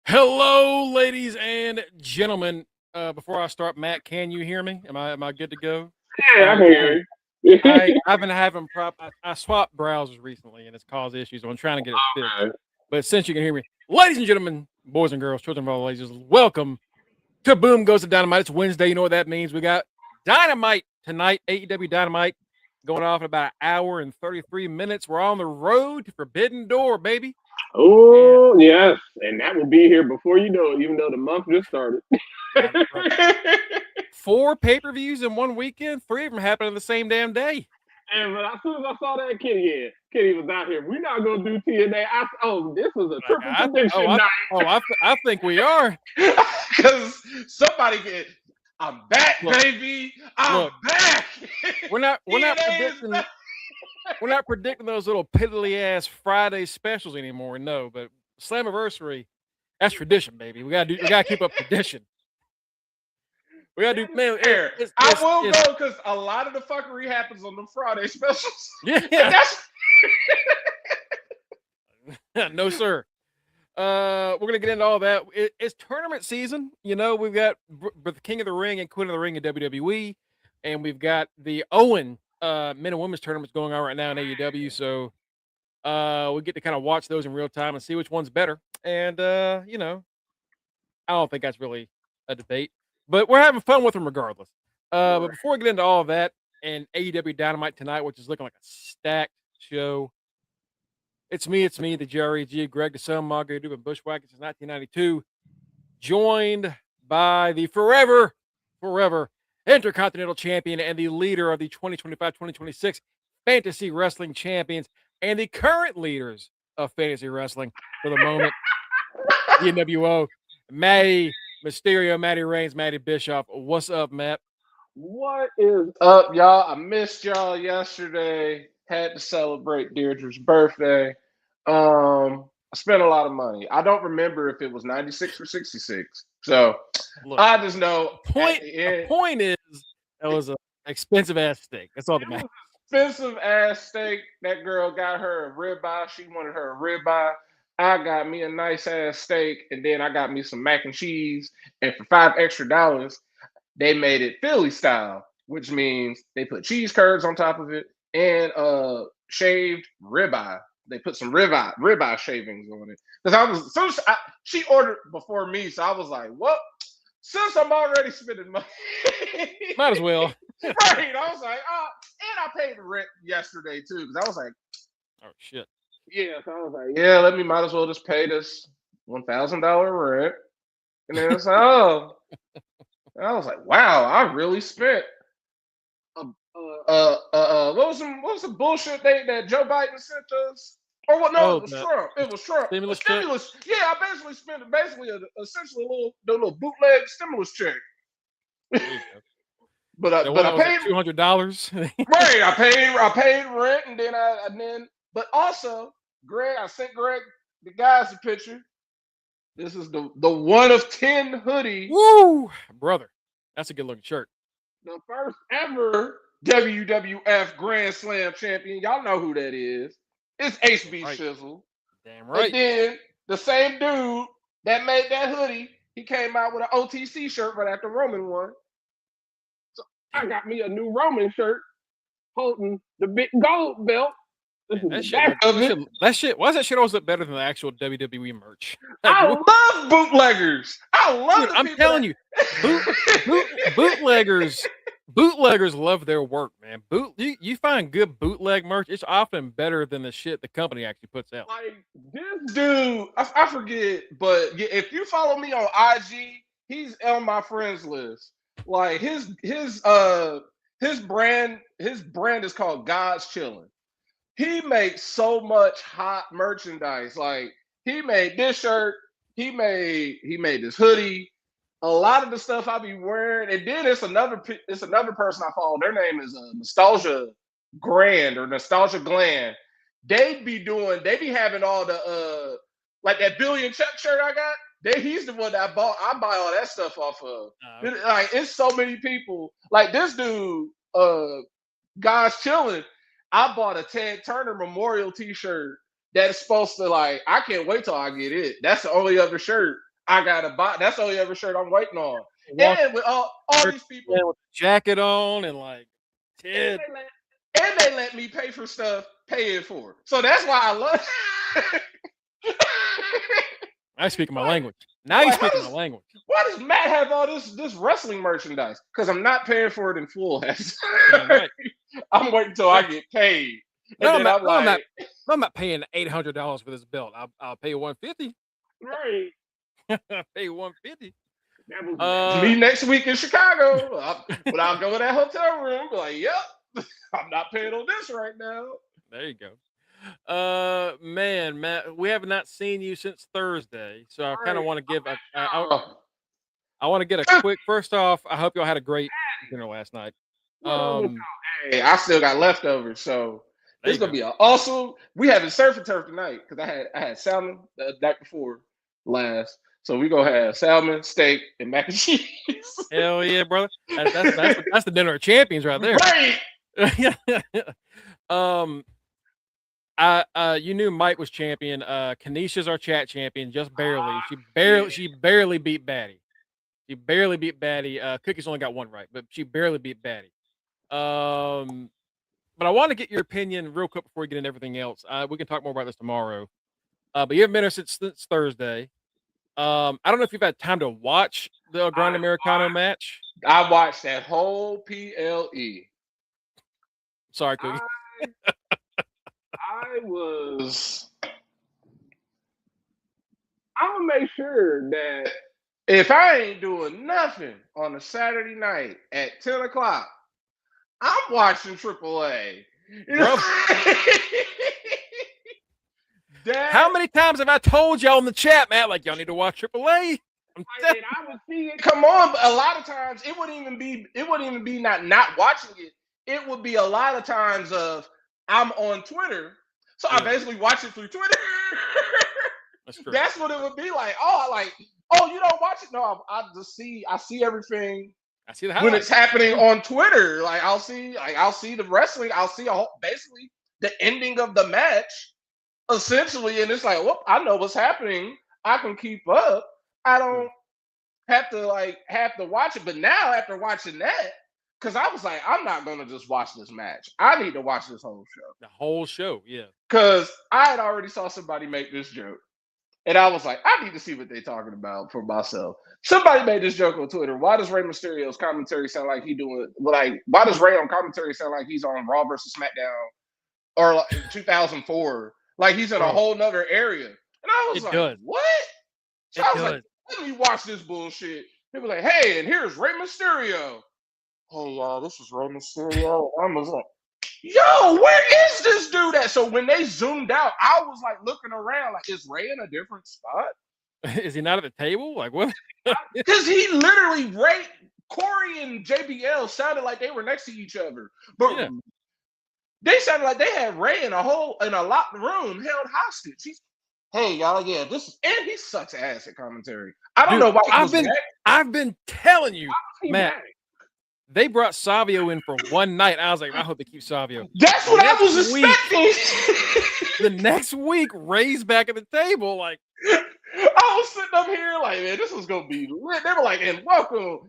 Hello, ladies and gentlemen. Before I start, Matt, can you hear me? Am I good to go? Yeah, I can hear you. I've been having I swapped browsers recently, and it's caused issues. So I'm trying to get it fixed. Okay. But since you can hear me, ladies and gentlemen, boys and girls, children of all ages, welcome to Boom Goes the Dynamite. It's Wednesday. You know what that means. We got Dynamite tonight, AEW Dynamite, going off in about an hour and 33 minutes. We're on the road to Forbidden Door, baby. Oh, yes. And that will be here before you know it, even though the month just started. 4 pay-per-views in one weekend. 3 of them happened on the same damn day. And as soon as I saw that Kitty was out here. We're not going to do TNA. This was a triple prediction night. I think we are. Because somebody get, I'm back, baby. I'm back. We're not predicting those little piddly ass Friday specials anymore. No, but Slammiversary, that's tradition, baby. We gotta keep up tradition. We gotta do, man. I will go because a lot of the fuckery happens on the Friday specials. Yeah. No, sir. We're gonna get into all that. It's tournament season. You know, we've got the King of the Ring and Queen of the Ring in WWE, and we've got the Owen men and women's tournaments going on right now in AEW. So we get to kind of watch those in real time and see which one's better. And you know, I don't think that's really a debate, but we're having fun with them regardless. But before we get into all of that and AEW Dynamite tonight, which is looking like a stacked show. It's me, the Jerry G, Greg the Son, Mongo, doing Bushwhackers since 1992, joined by the forever Intercontinental Champion and the leader of the 2025-2026 Fantasy Wrestling Champions and the current leaders of Fantasy Wrestling for the moment, the NWO, Matty Mysterio, Matty Reigns, Matty Bischoff. What's up, Matt? What is up, y'all? I missed y'all yesterday. Had to celebrate Deirdre's birthday. I spent a lot of money. I don't remember if it was 96 or 66. So look, I just know. The point is that was an expensive ass steak. That's all that matters. Expensive ass steak. That girl got her a ribeye. She wanted her a ribeye. I got me a nice ass steak, and then I got me some mac and cheese. And for $5 extra, they made it Philly style, which means they put cheese curds on top of it and shaved ribeye. They put some ribeye shavings on it. Because she ordered before me, so I was like, "Well, since I'm already spending money, might as well." Right? I was like, "Oh," and I paid the rent yesterday too, because I was like, "Oh shit." Yeah, so I was like, "Yeah, might as well just pay this $1,000 rent." And then it's like, "Oh." And I was like, "Wow, I really spent." What was some bullshit that Joe Biden sent us? Or what? No, it was Trump. It was Trump. Stimulus. Yeah, I basically spent essentially a little bootleg stimulus check. but I paid $200. Right, I paid rent, and then but also Greg, I sent Greg the guys a picture. This is the 1 of 10 hoodie. Woo, brother, that's a good looking shirt. The first ever WWF Grand Slam champion. Y'all know who that is. It's HB right. Shizzle. Damn right. And then the same dude that made that hoodie, he came out with an OTC shirt right after Roman won. So I got me a new Roman shirt holding the big gold belt. That shit. Why does that shit always look better than the actual WWE merch? I love bootleggers. I'm telling you, bootleggers love their work, man. You find good bootleg merch, it's often better than the shit the company actually puts out. Like this dude, I forget, but if you follow me on IG, he's on my friends list. Like his brand is called God's Chillin'. He makes so much hot merchandise. Like he made this shirt, he made this hoodie. A lot of the stuff I be wearing, and then it's another person I follow. Their name is Nostalgia Grand or Nostalgia Gland. They be having all the like that Billion Chuck shirt I got. He's the one that I buy all that stuff off of. Like it's so many people. Like this dude, God's Chillin'. I bought a Ted Turner Memorial T-shirt that's supposed to I can't wait till I get it. That's the only other shirt I gotta buy. That's the only other shirt I'm waiting on. And with all these people with the jacket on and Ted. And they let me pay for stuff, pay it for. So that's why I love it. I speak my language. Now you speak my language. Why does Matt have all this wrestling merchandise? Because I'm not paying for it in full. Right. I'm waiting until I get paid. I'm not paying $800 for this belt. I'll pay $150. Right. I'll pay $150. That was me next week in Chicago. But I'll go in that hotel room. Be like, yep, I'm not paying on this right now. There you go. Man, Matt, we have not seen you since Thursday, so I kind of want to give I want to get a quick. First off, I hope y'all had a great dinner last night. Hey, I still got leftovers, so it's gonna be awesome. We having surf and turf tonight because I had salmon the night before last, so we gonna have salmon, steak, and mac and cheese. Hell yeah, brother! That's the dinner of champions right there. Right. You knew Mike was champion. Kanisha's our chat champion, just barely. She barely beat Batty. She barely beat Batty. Cookie's only got one right, but she barely beat Batty. But I want to get your opinion real quick before we get into everything else. We can talk more about this tomorrow. But you haven't been here since Thursday. I don't know if you've had time to watch the Grande Americano match. I watched that whole PLE. Sorry, Cookie. I'm gonna make sure that if I ain't doing nothing on a Saturday night at 10 o'clock, I'm watching AAA. How many times have I told y'all in the chat, Matt, like y'all need to watch AAA? I would see it. Come on, but a lot of times it wouldn't even be not watching it. It would be a lot of times of I'm on Twitter, so I basically watch it through Twitter. That's true. That's what it would be like. Oh, you don't watch it? No, I see everything. I see the when it's happening on Twitter. Like I'll see the wrestling. I'll see basically the ending of the match, essentially, and it's like, well, I know what's happening. I can keep up. I don't have to watch it. But now after watching that, because I was like, I'm not gonna just watch this match. I need to watch this whole show. The whole show, yeah. Because I had already saw somebody make this joke. And I was like, I need to see what they're talking about for myself. Somebody made this joke on Twitter. Why does Rey Mysterio's commentary sound like why does Rey on commentary sound like he's on Raw versus SmackDown or like 2004? Like he's in a whole nother area. And I was what? So I was like, let me watch this bullshit. People like, hey, and here's Rey Mysterio. Hey, y'all, this is Rey Mysterio. I was like, yo, where is this dude at? So when they zoomed out, I was like looking around, like, is Rey in a different spot? Is he not at the table? Like what? Because he literally Corey and JBL sounded like they were next to each other, but they sounded like they had Rey in a locked room, held hostage. Hey y'all, and he sucks ass at commentary. I don't know why I've been telling you, Matt. They brought Savio in for one night. I was like, I hope they keep Savio. That's what I was expecting. The next week, Ray's back at the table. Like, I was sitting up here like, man, this was gonna be lit. They were like, and welcome,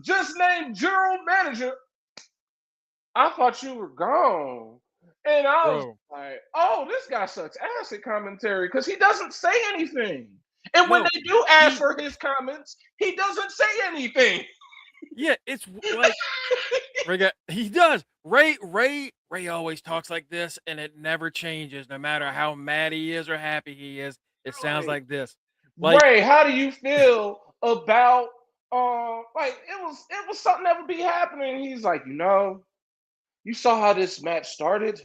just named general manager. I thought you were gone, and I was like, oh, this guy sucks ass at commentary because he doesn't say anything. And when they do ask for his comments, he doesn't say anything. Yeah, it's like he does. Ray always talks like this, and it never changes, no matter how mad he is or happy he is. It sounds like this. Like, Ray, how do you feel about like it was something that would be happening? He's like, you saw how this match started?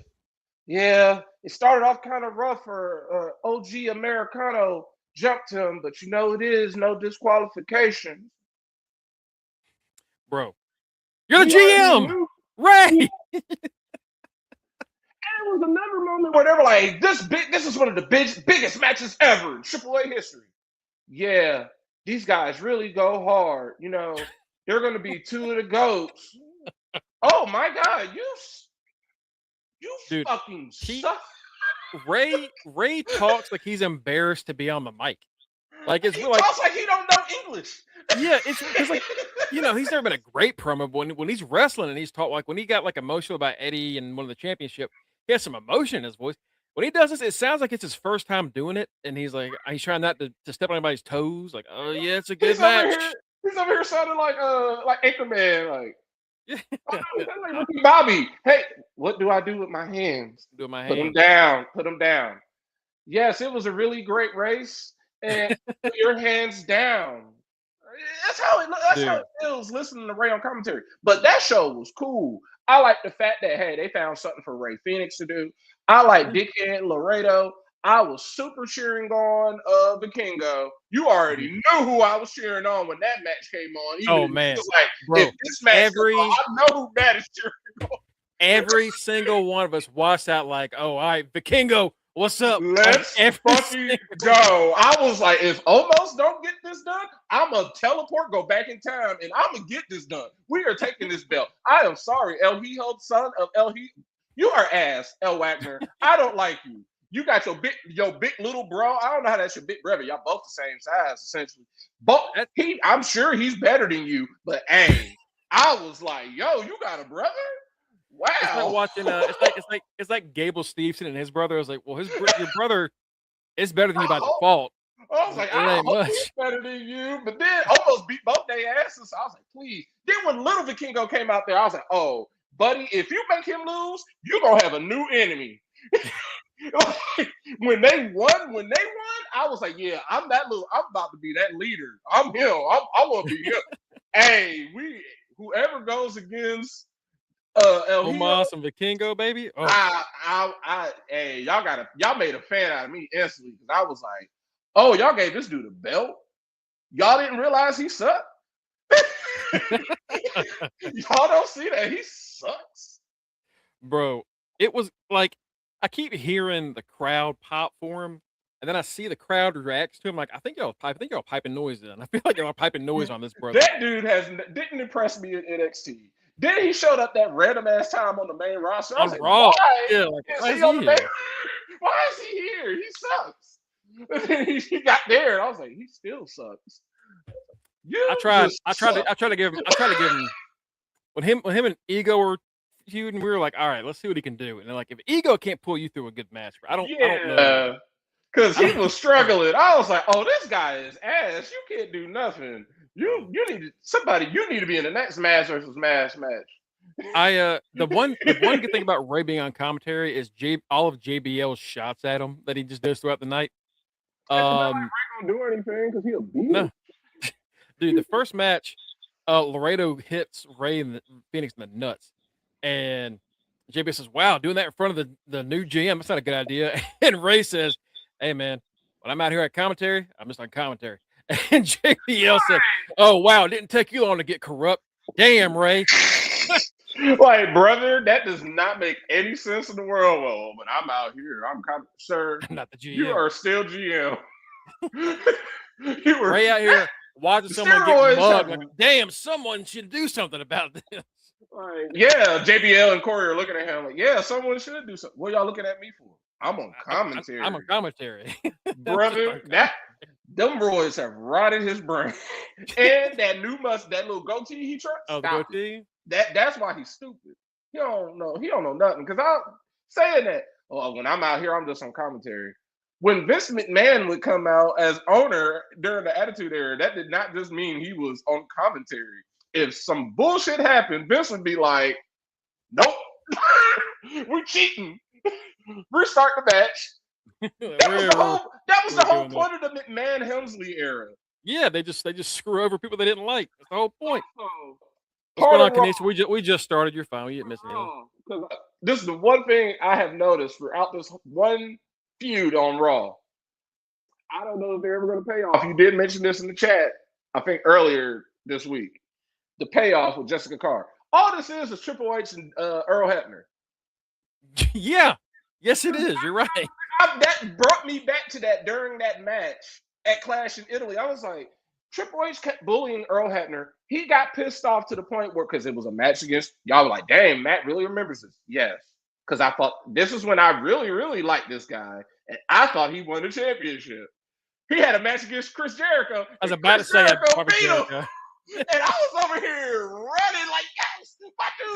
Yeah, it started off kind of rough for OG Americano jumped him, but it is no disqualification. Bro, you're the GM, Ray. There was another moment where they were like, this is one of the biggest matches ever in AAA history. Yeah, these guys really go hard. They're going to be two of the GOATs. Oh my God, you fucking suck. Ray talks like he's embarrassed to be on the mic. Like he talks like he don't know English. Yeah, it's like he's never been a great promo, but when he's wrestling and he's talk like when he got like emotional about Eddie and one of the championship, he has some emotion in his voice. When he does this, it sounds like it's his first time doing it, and he's trying not to step on anybody's toes. Like, oh yeah, it's a good match. He's over here sounding like Anchorman, like. Like Bobby, hey, what do I do with my hands? Do with my hands. Put them down. Yes, it was a really great race, and put your hands down. That's how it feels listening to Ray on commentary. But that show was cool. I like the fact that they found something for Ray Phoenix to do. I like Dickhead Laredo. I was super cheering on Vikingo. You already knew who I was cheering on when that match came on. Oh man, bro, if this match I know who that is cheering on. Every single one of us watched that like, oh, all right, Vikingo, what's up? Let's fucking go. I was like, if Omos don't get this done, I'm going to teleport, go back in time, and I'm going to get this done. We are taking this belt. I am sorry, El Hijo, son of El Hijo. You are ass, L. Wagner. I don't like you. You got your big little bro. I don't know how that's your big brother. Y'all both the same size, essentially. But I'm sure he's better than you. But hey, I was like, yo, you got a brother? Wow. It's like watching. It's like Gable Steveson and his brother. I was like, well, your brother is better than you by default. I was like, I hope he's better than you, but then almost beat both their asses. I was like, please. Then when Little Vikingo came out there, I was like, oh, buddy, if you make him lose, you're gonna have a new enemy. when they won, I was like, yeah, I'm about to be that leader. I'm him. I want to be him. Hey, whoever goes against Omos and Vikingo, baby. Oh. Hey, y'all made a fan out of me instantly because I was like, oh, y'all gave this dude a belt. Y'all didn't realize he sucked. Y'all don't see that he sucks, bro. It was like I keep hearing the crowd pop for him, and then I see the crowd reacts to him. Like I think y'all piping noise in. I feel like y'all piping noise on this brother. That dude didn't impress me in NXT. Then he showed up that random ass time on the main roster. I was like, Raw. Why is he here? He sucks. And then he got there, and I was like, he still sucks. I tried to give him when him and Ego were feuding, we were like, all right, let's see what he can do. And they're like, if Ego can't pull you through a good match, I don't know. Because he was struggling. I was like, oh, this guy is ass. You can't do nothing. You need to be in the next Mash versus Mash match. The one good thing about Ray being on commentary is all of JBL's shots at him that he just does throughout the night. Ray don't do anything because he'll beat him. Dude, the first match, Laredo hits Ray and Phoenix in the nuts, and JBL says, "Wow, doing that in front of the new GM, that's not a good idea." And Ray says, "Hey man, when I'm out here at commentary, I'm just on commentary." And JBL said, "Oh wow, it didn't take you long to get corrupt. Damn, Ray." Like, brother, that does not make any sense in the world. Well, but I'm out here. Sir, not the GM. You are still GM. Ray out here watching someone get mugged. Like, damn, someone should do something about this. Like, yeah, JBL and Corey are looking at him like, yeah, someone should do something. What y'all looking at me for? I'm on commentary. I'm on commentary. Brother, them boys have rotted his brain. And that little goatee he trusts. Oh, the goatee? That's why he's stupid. He don't know nothing. Because I'm saying that, when I'm out here, I'm just on commentary. When Vince McMahon would come out as owner during the Attitude Era, that did not just mean he was on commentary. If some bullshit happened, Vince would be like, nope, we're cheating. Restart the match. That was the whole point of the McMahon Helmsley era. Yeah, they just screw over people they didn't like. That's the whole point. What's going on, Kanisha? We just started. You're fine. We didn't miss anything. This is the one thing I have noticed throughout this one feud on Raw. I don't know if they're ever going to pay off. You did mention this in the chat, I think earlier this week. The payoff with Jessica Carr. All this is Triple H and Earl Hebner. Yeah. Yes, it is. You're right. That brought me back to that during that match at Clash in Italy. I was like, Triple H kept bullying Earl Hebner. He got pissed off to the point where, because it was a match against, y'all were like, dang, Matt really remembers this. Yes. Because I thought this is when I really, really liked this guy. And I thought he won the championship. He had a match against Chris Jericho. I was about to say Jericho. And I was over here running like, yes, my dude.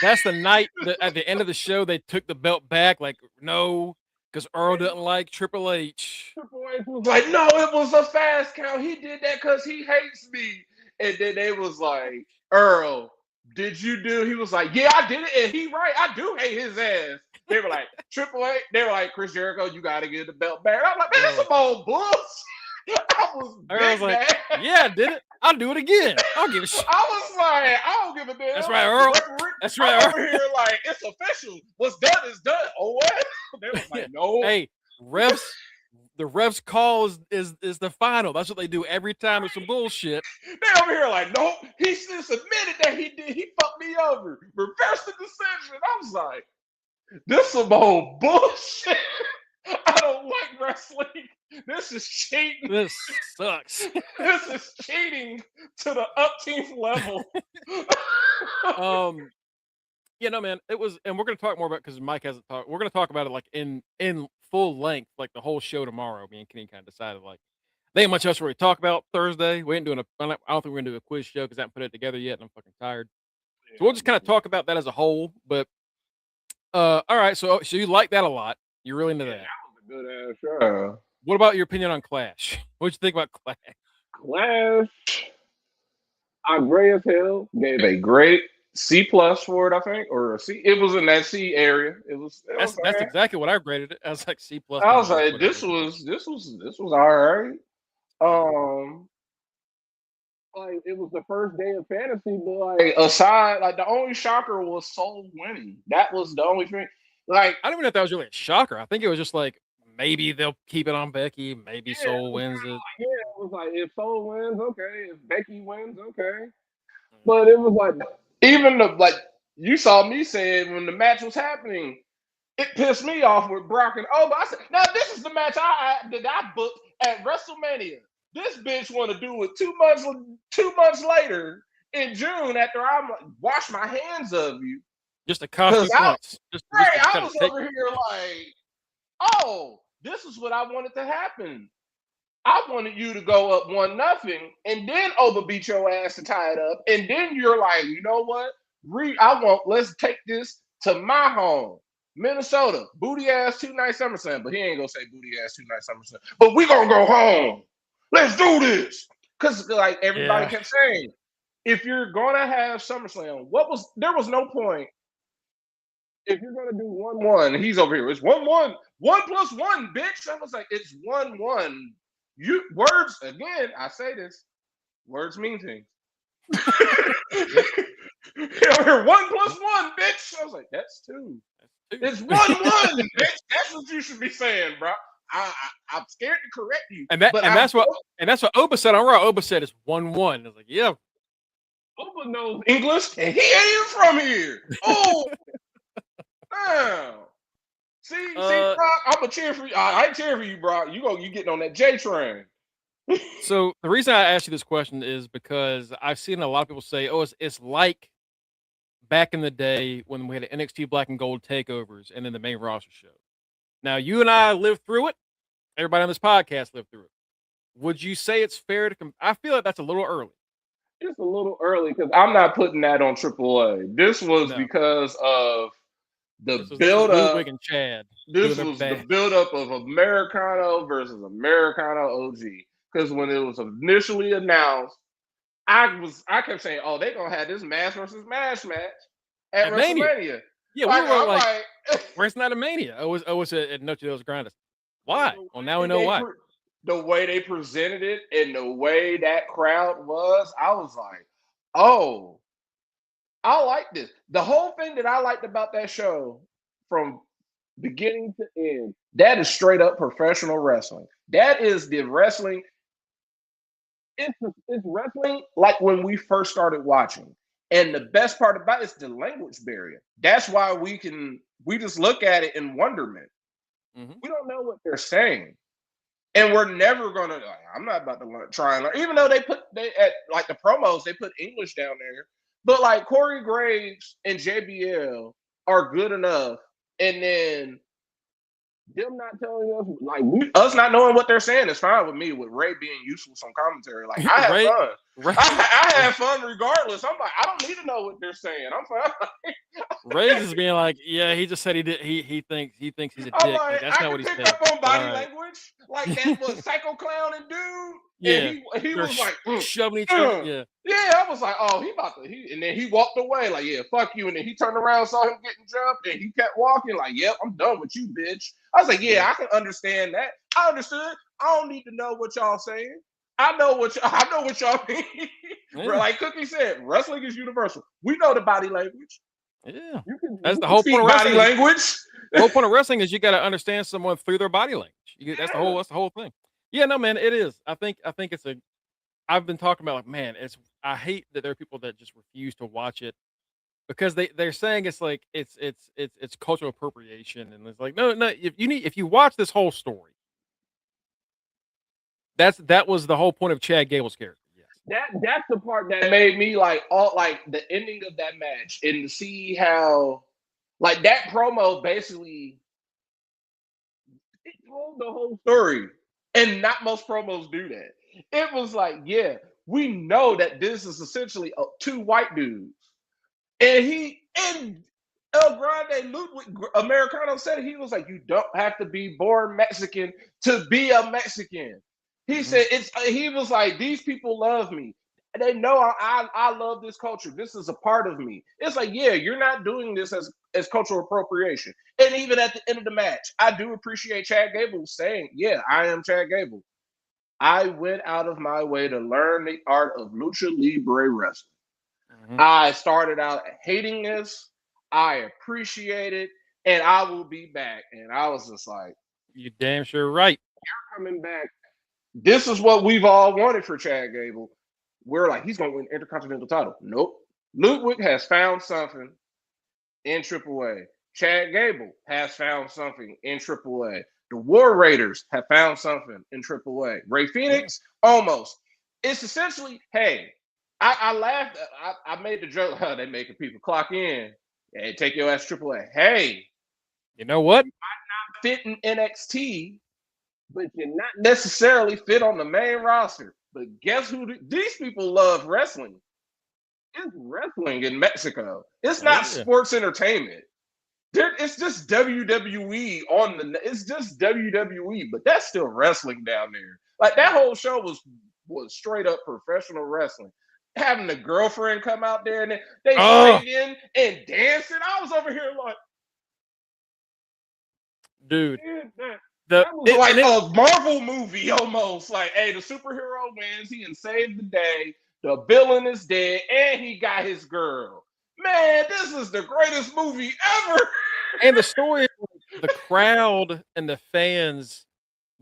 That's the night at the end of the show they took the belt back. Like, no, because Earl doesn't like Triple H. Triple H was like, no, it was a fast count. He did that because he hates me. And then they was like, Earl, did you do? He was like, yeah, I did it. And he right, I do hate his ass. They were like, Triple H. They were like, Chris Jericho, you got to get the belt back. I'm like, man, that's some old bullshit. I was like, yeah, I did it. I'll do it again. I don't give a shit. I was like, I don't give a damn. That's right, Earl. That's right, Earl. Over here, like, it's official. What's done is done. Oh, what? They was like, no. Hey, the refs call is the final. That's what they do every time it's some bullshit. They over here like, nope. He just admitted that he did. He fucked me over. Reverse the decision. I was like, this some old bullshit. I don't like wrestling. This is cheating. This sucks. This is cheating to the 18th level. Yeah, no, man, it was, and we're gonna talk more about because Mike hasn't talked. We're gonna talk about it like in full length, like the whole show tomorrow. Me and Kenny kind of decided like there ain't much else to really talk about Thursday. We ain't doing a. I don't think we're gonna do a quiz show because I haven't put it together yet, and I'm fucking tired. So we'll just kind of talk about that as a whole. But all right, so you like that a lot. You're really into that. That was a good ass show. What about your opinion on Clash? What'd you think about Clash? Clash, I'm gray as hell. Gave a great C+ for it, I think, or a C. It was in that C area. That's exactly what I graded it. I was like C+. I was like, this was all right. Like it was the first day of fantasy, but like aside, like the only shocker was Soul winning. That was the only thing. Like I don't even know if that was really a shocker. I think it was just like maybe they'll keep it on Becky. Maybe Soul wins it. Yeah, it was like if Soul wins, okay. If Becky wins, okay. But it was like even like you saw me saying when the match was happening, it pissed me off with Brock and Oba. I said, now this is the match that I booked at WrestleMania. This bitch want to do it 2 months later in June after I wash my hands of you. Just a cost points. I was over here like, oh, this is what I wanted to happen. I wanted you to go up 1-0, and then Oba beat your ass to tie it up, and then you're like, you know what? Let's take this to my home, Minnesota. Booty ass 2-night SummerSlam, but he ain't gonna say booty ass 2-night SummerSlam. But we gonna go home. Let's do this, because like everybody kept saying, if you're gonna have SummerSlam, there was no point. If you're gonna do 1-1, he's over here. It's 1-1, 1 + 1, bitch. I was like, it's 1-1. You words again. I say this. Words mean things. 1 + 1, bitch. I was like, that's 2. It's 1-1, bitch. That's what you should be saying, bro. I'm scared to correct you. That's what Oba said on Raw. Oba said it's 1-1. I was like, yeah. Oba knows English, and he ain't even from here. Oh, damn. See, Brock, I'm a cheer for you. I ain't cheering for you, Brock. You getting on that J train. So the reason I asked you this question is because I've seen a lot of people say, "Oh, it's like back in the day when we had NXT Black and Gold takeovers and then the main roster show." Now you and I lived through it. Everybody on this podcast lived through it. Would you say it's fair to? I feel like that's a little early. It's a little early because I'm not putting that on AAA. This was because of the build up. And Chad. This was the build up of Americano versus Americano OG. Because when it was initially announced, I kept saying, "Oh, they're gonna have this Mash versus Mash match at WrestleMania." Yeah, we were like, "Where's not a Mania?" It was at Noche de los Grandes. Why? Well, now we know why. The way they presented it and the way that crowd was, I was like, "Oh, I like this." The whole thing that I liked about that show, from beginning to end, that is straight up professional wrestling. That is the wrestling. It's wrestling like when we first started watching. And the best part about it is the language barrier. That's why we just look at it in wonderment. Mm-hmm. We don't know what they're saying. And we're never gonna. I'm not about to try and learn. Even though they at like the promos, they put English down there. But like Corey Graves and JBL are good enough, and then them not telling us, like us not knowing what they're saying is fine with me. With Ray being useless on commentary, like I had fun. I had fun regardless. I'm like, I don't need to know what they're saying. I'm fine. Ray is being like, yeah, he just said he did. He thinks he's a dick. Like, that's not what he said. I picked up on body language, like that was Psycho Clown and dude. Yeah, and he was like shoving each other. Yeah. I was like, oh, and then he walked away, like, yeah, fuck you. And then he turned around, saw him getting jumped, and he kept walking, like, yep, I'm done with you, bitch. I was like, yeah, I can understand that. I understood. I don't need to know what y'all saying. I know what y'all mean. Yeah. Like Cookie said, wrestling is universal. We know the body language. Yeah, that's the whole point of wrestling. Body language. The whole point of wrestling is you got to understand someone through their body language. That's the whole thing. Yeah, no, man, it is. I think it's a. I've been talking about like, man, I hate that there are people that just refuse to watch it because they're saying it's like it's cultural appropriation, and it's like no, if you watch this whole story, that was the whole point of Chad Gable's character. Yes, That's the part that made me like the ending of that match and to see how like that promo basically it told the whole story. And not most promos do that. It was like, yeah, we know that this is essentially two white dudes. And El Grande Ludwig Americano said it. He was like, you don't have to be born Mexican to be a Mexican. He said he was like, these people love me. They know I love this culture. This is a part of me. It's like, yeah, you're not doing this as cultural appropriation. And even at the end of the match, I do appreciate Chad Gable saying, yeah, I am Chad Gable. I went out of my way to learn the art of lucha libre wrestling. I started out hating this. I appreciate it, and I will be back. And I was just like, "You damn sure right. You're coming back." This is what we've all wanted for Chad Gable. We're like, he's going to win Intercontinental title. Nope. Ludwig has found something in AAA. Chad Gable has found something in AAA. The War Raiders have found something in AAA. Ray Phoenix, almost. It's essentially, hey, I laughed. I made the joke. They making people clock in. Hey, take your ass AAA. Hey, you know what? You might not fit in NXT, but you're not necessarily fit on the main roster. But guess who? These people love wrestling. It's wrestling in Mexico. It's not sports entertainment. It's just WWE on the. It's just WWE, but that's still wrestling down there. Like that whole show was straight up professional wrestling. Having the girlfriend come out there and they singing and dancing. I was over here like, dude, that was like a Marvel movie almost. Like, hey, the superhero wins. He can save the day. The villain is dead, and he got his girl. Man, this is the greatest movie ever. And the story, the crowd and the fans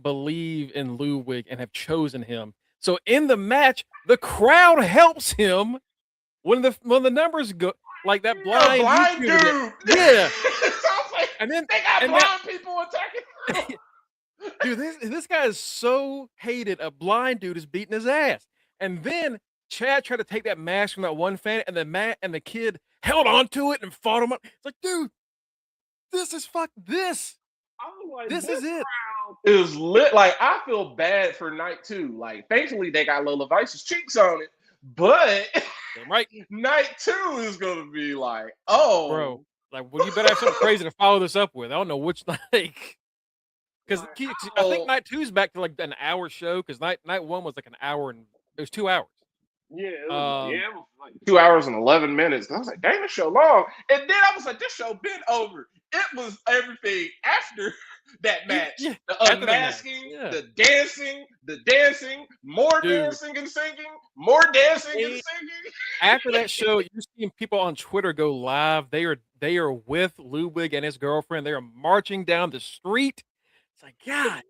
believe in Ludwig and have chosen him. So in the match, the crowd helps him when the numbers go like that blind dude. Yeah. Like, and then they got blind people attacking. Dude, this guy is so hated. A blind dude is beating his ass. And then Chad tried to take that mask from that one fan, and the kid held on to it and fought him up. It's like, dude, this is this. Like, this is it. Is lit. Like, I feel bad for night 2. Like, thankfully they got Lola Vice's cheeks on it, but right, night 2 is gonna be like, oh, bro, like, well, you better have something crazy to follow this up with. I don't know which because I think night 2 is back to like an hour show because night 1 was like an hour and it was 2 hours. Yeah, it was like 2 hours and 11 minutes. And I was like, dang, this show long. And then I was like, this show been over. It was everything after that match. Yeah, the unmasking, the dancing, more dancing and singing, more dancing and singing. After that show, you're seeing people on Twitter go live. They are with Ludwig and his girlfriend. They are marching down the street. It's like, God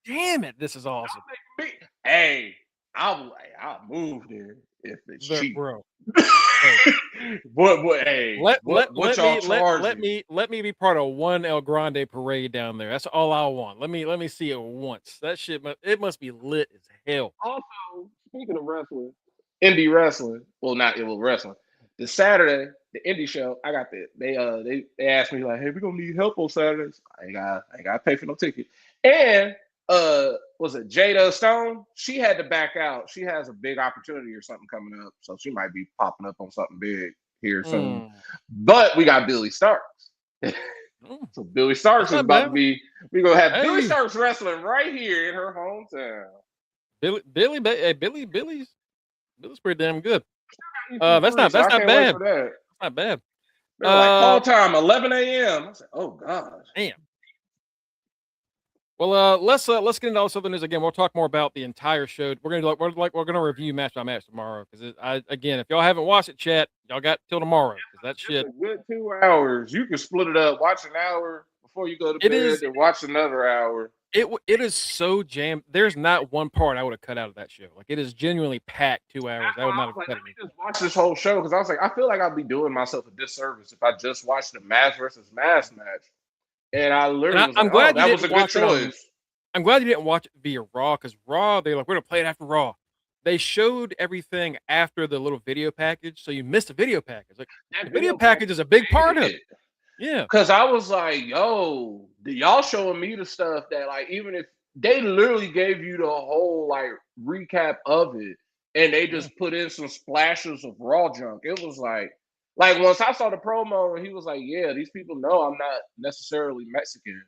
damn it, this is awesome. Hey, I'll move there if it's cheap, bro. Hey, let me be part of one El Grande parade down there. That's all I want. Let me see it once. That shit, it must be lit as hell. Also, speaking of wrestling, indie wrestling. Well, not it was wrestling. The Saturday, the indie show, I got they asked me like, hey, we're gonna need help on Saturdays. I ain't gotta pay for no ticket. And was it Jada Stone? She had to back out. She has a big opportunity or something coming up, so she might be popping up on something big here soon. But we got Billy Starks. So Billy Starks is about to be. We're gonna have Billy Starks wrestling right here in her hometown. Billy's pretty damn good. That's not bad. That's not bad. They're like call time 11 a.m. I said, oh gosh, damn. Well, let's get into all this other news again. We'll talk more about the entire show. We're gonna review match by match tomorrow because again, if y'all haven't watched it, chat, y'all got till tomorrow because that shit. It's a good 2 hours. You can split it up. Watch an hour before you go to bed, and watch another hour. It is so jammed. There's not one part I would have cut out of that show. Like it is genuinely packed 2 hours. I would not have cut it. Just watch this whole show because I was like, I feel like I'd be doing myself a disservice if I just watched the mass versus mass match. And I literally was I'm glad that was a good choice. I'm glad you didn't watch it via Raw because Raw, they're like, we're gonna play it after Raw. they showed everything after the little video package, so you missed the video package. Like the video package is a big part of it. Yeah. Because I was like, yo, y'all showing me the stuff that, like, even if they literally gave you the whole, like, recap of it, and they just put in some splashes of raw junk. It was like once I saw the promo, and he was like, yeah, these people know I'm not necessarily Mexican,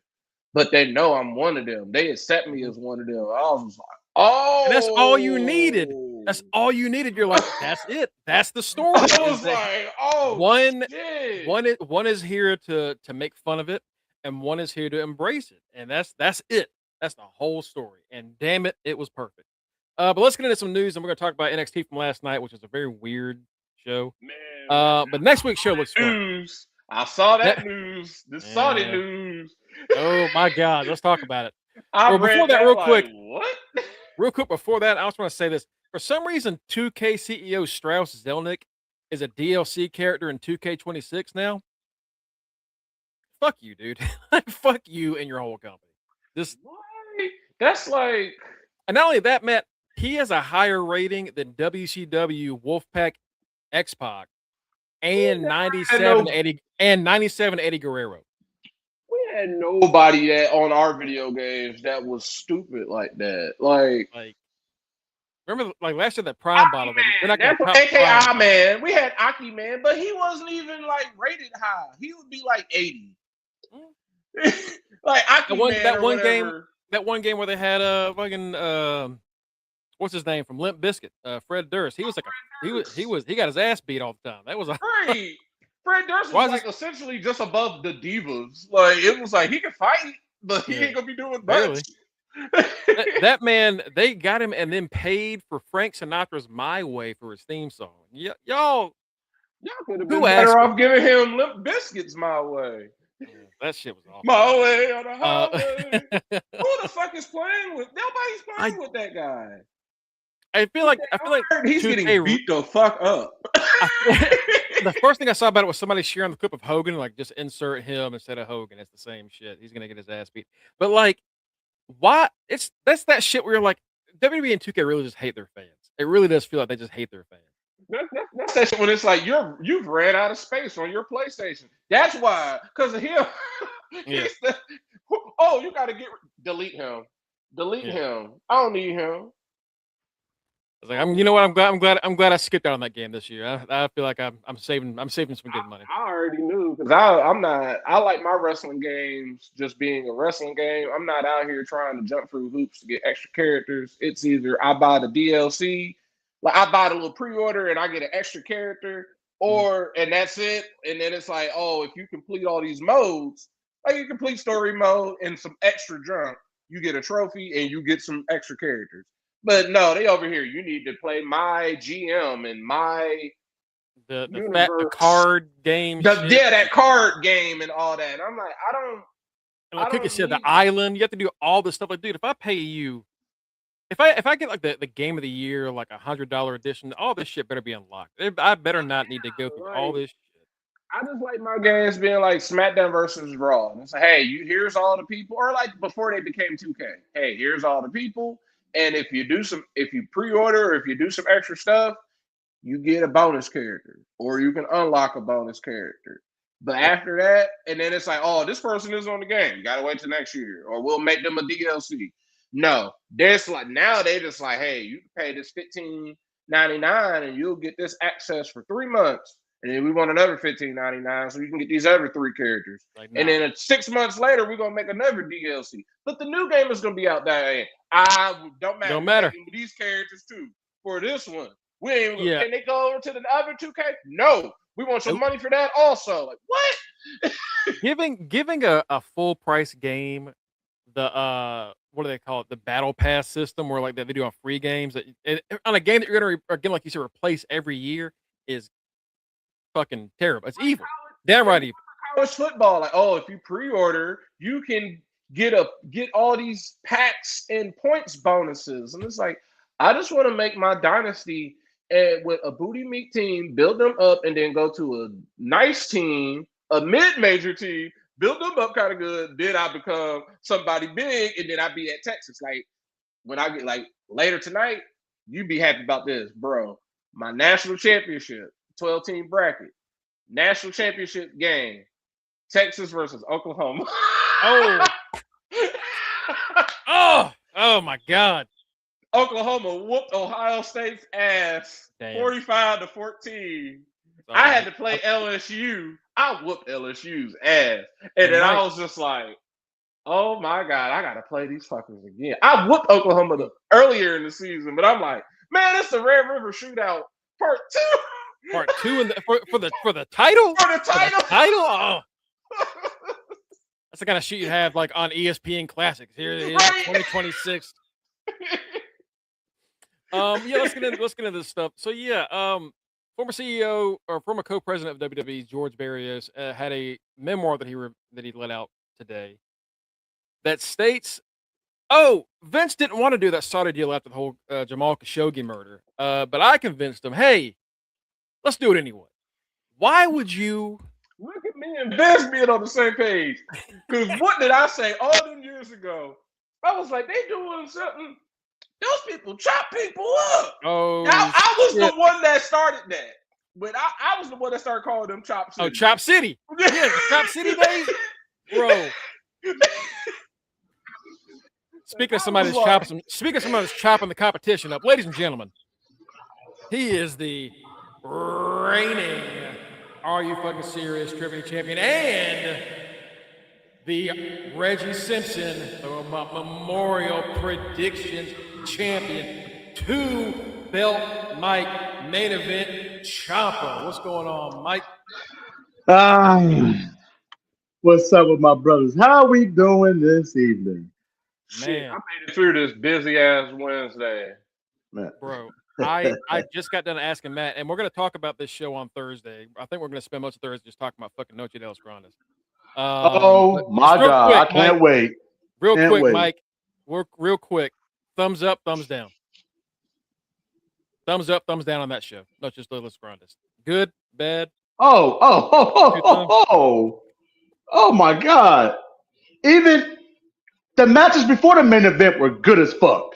but they know I'm one of them. They accept me as one of them. I was like, oh. And that's all you needed. That's all you needed. You're like, that's it. That's the story. I was like, oh, one is here to make fun of it, and one is here to embrace it. And that's it. That's the whole story. And damn it, it was perfect. But let's get into some news, and we're going to talk about NXT from last night, which is a very weird show. Man, but next week's show looks fun. I saw that news. The Saudi news. Oh my God, let's talk about it. Before that, real quick before that, I just want to say this. For some reason, 2K CEO Strauss Zelnick is a DLC character in 2K26 now. Fuck you, dude. Fuck you and your whole company. That's like... And not only that, Matt, he has a higher rating than WCW Wolfpack X-Pac and 97 Eddie Guerrero. We had nobody that on our video games that was stupid like that. Like remember, like last year that Prime bottle. That's AKI man. We had Aki man, but he wasn't even like rated high. He would be like 80. Like Aki that one game where they had fucking what's his name from Limp Bizkit, Fred Durst. He was like he got his ass beat all the time. That was right. Fred Durst was like essentially just above the divas. Like it was like he can fight, but he ain't gonna be doing much. that man, they got him and then paid for Frank Sinatra's "My Way" for his theme song. Y'all could have been better off giving him Limp Bizkit's "My Way." That shit was awful. My way on the highway. Who the fuck is playing with? Nobody's playing with that guy. I feel like he's getting beat the fuck up. The first thing I saw about it was somebody sharing the clip of Hogan, like just insert him instead of Hogan. It's the same shit. He's gonna get his ass beat. But like, why? That's that shit where you're like, WWE and 2K really just hate their fans. It really does feel like they just hate their fans. That's that shit when it's like you've ran out of space on your PlayStation. That's why, because of him. You gotta delete him. Delete him. I don't need him. I was like, you know what? I'm glad I skipped out on that game this year. I feel like I'm saving some good money. I already knew because I like my wrestling games just being a wrestling game. I'm not out here trying to jump through hoops to get extra characters. It's either I buy the DLC, like I buy the little pre-order and I get an extra character, and that's it. And then it's like, oh, if you complete all these modes, like you complete story mode and some extra junk, you get a trophy and you get some extra characters. But no, they over here. You need to play my GM and my the card game. That card game and all that. And I'm like, I don't. And like you said, the island. You have to do all this stuff. Like, dude, if I pay you, if I get like the game of the year, like $100 edition, all this shit better be unlocked. I better not need to go through all this shit. I just like my games being like SmackDown versus Raw. And it's like, hey, here's all the people, or like before they became 2K. Hey, here's all the people. And if you pre-order or if you do some extra stuff, you get a bonus character or you can unlock a bonus character. But after that, and then it's like, oh, this person is on the game. You got to wait till next year or we'll make them a DLC. No, there's like now they just like, hey, you can pay this $15.99 and you'll get this access for 3 months. And then we want another $15.99 so you can get these other 3 characters. Like, no. And then 6 months later, we're going to make another DLC. But the new game is going to be out there. Don't matter. These characters too. For this one, we ain't. Yeah. Can they go over to the other 2K? No, we want some money for that also. Like what? giving a full price game, the what do they call it? The battle pass system, where like they do on free games on a game that you're gonna again, like you said, replace every year is fucking terrible. It's evil. Damn right evil. College football, like if you pre-order, you can get all these packs and points bonuses, and it's like I just want to make my dynasty with a booty meat team, build them up, and then go to a nice team, a mid-major team, build them up kind of good. Then I become somebody big, and then I be at Texas. Like when I get like later tonight, You be happy about this, bro. My national championship, 12-team bracket, national championship game, Texas versus Oklahoma. Oh. Oh my God. Oklahoma whooped Ohio State's ass 45-14. I had to play LSU. I whooped LSU's ass. And then I was just like, oh my God, I got to play these fuckers again. I whooped Oklahoma earlier in the season, but I'm like, man, it's the Red River Shootout Part 2. Part 2 in for the title? For the title? Oh. That's the kind of shit you have like on ESPN Classics. Here it is, 2026. Let's get into this stuff. So former CEO or former co-president of WWE, George Barrios, had a memoir that he let out today that states, Vince didn't want to do that Saudi deal after the whole Jamal Khashoggi murder, but I convinced him, hey, let's do it anyway. Why would you? Look at me and Vince being on the same page. Because what did I say all them years ago? I was like, they doing something. Those people chop people up. Oh, I was the one that started that. But I was the one that started calling them Chop City. Oh, Chop City. Yeah, Chop City days. Bro. Speaking of somebody that's chopping the competition up, ladies and gentlemen, he is the reigning Are You Fucking Serious Trivia champion and the Reggie Simpson Memorial Predictions champion, 2-belt Mike main event chopper. What's going on, Mike? What's up with my brothers? How are we doing this evening? Man, I made it through this busy ass Wednesday. Man. Bro, I just got done asking Matt, and we're going to talk about this show on Thursday. I think we're going to spend most of Thursday just talking about fucking Noche de los Grandes. Oh my God, quick, I can't Mike, wait. Mike. Real quick. Thumbs up, thumbs down. Thumbs up, thumbs down on that show. Noche de los Grandes. Good, bad. Oh my God. Even the matches before the main event were good as fuck.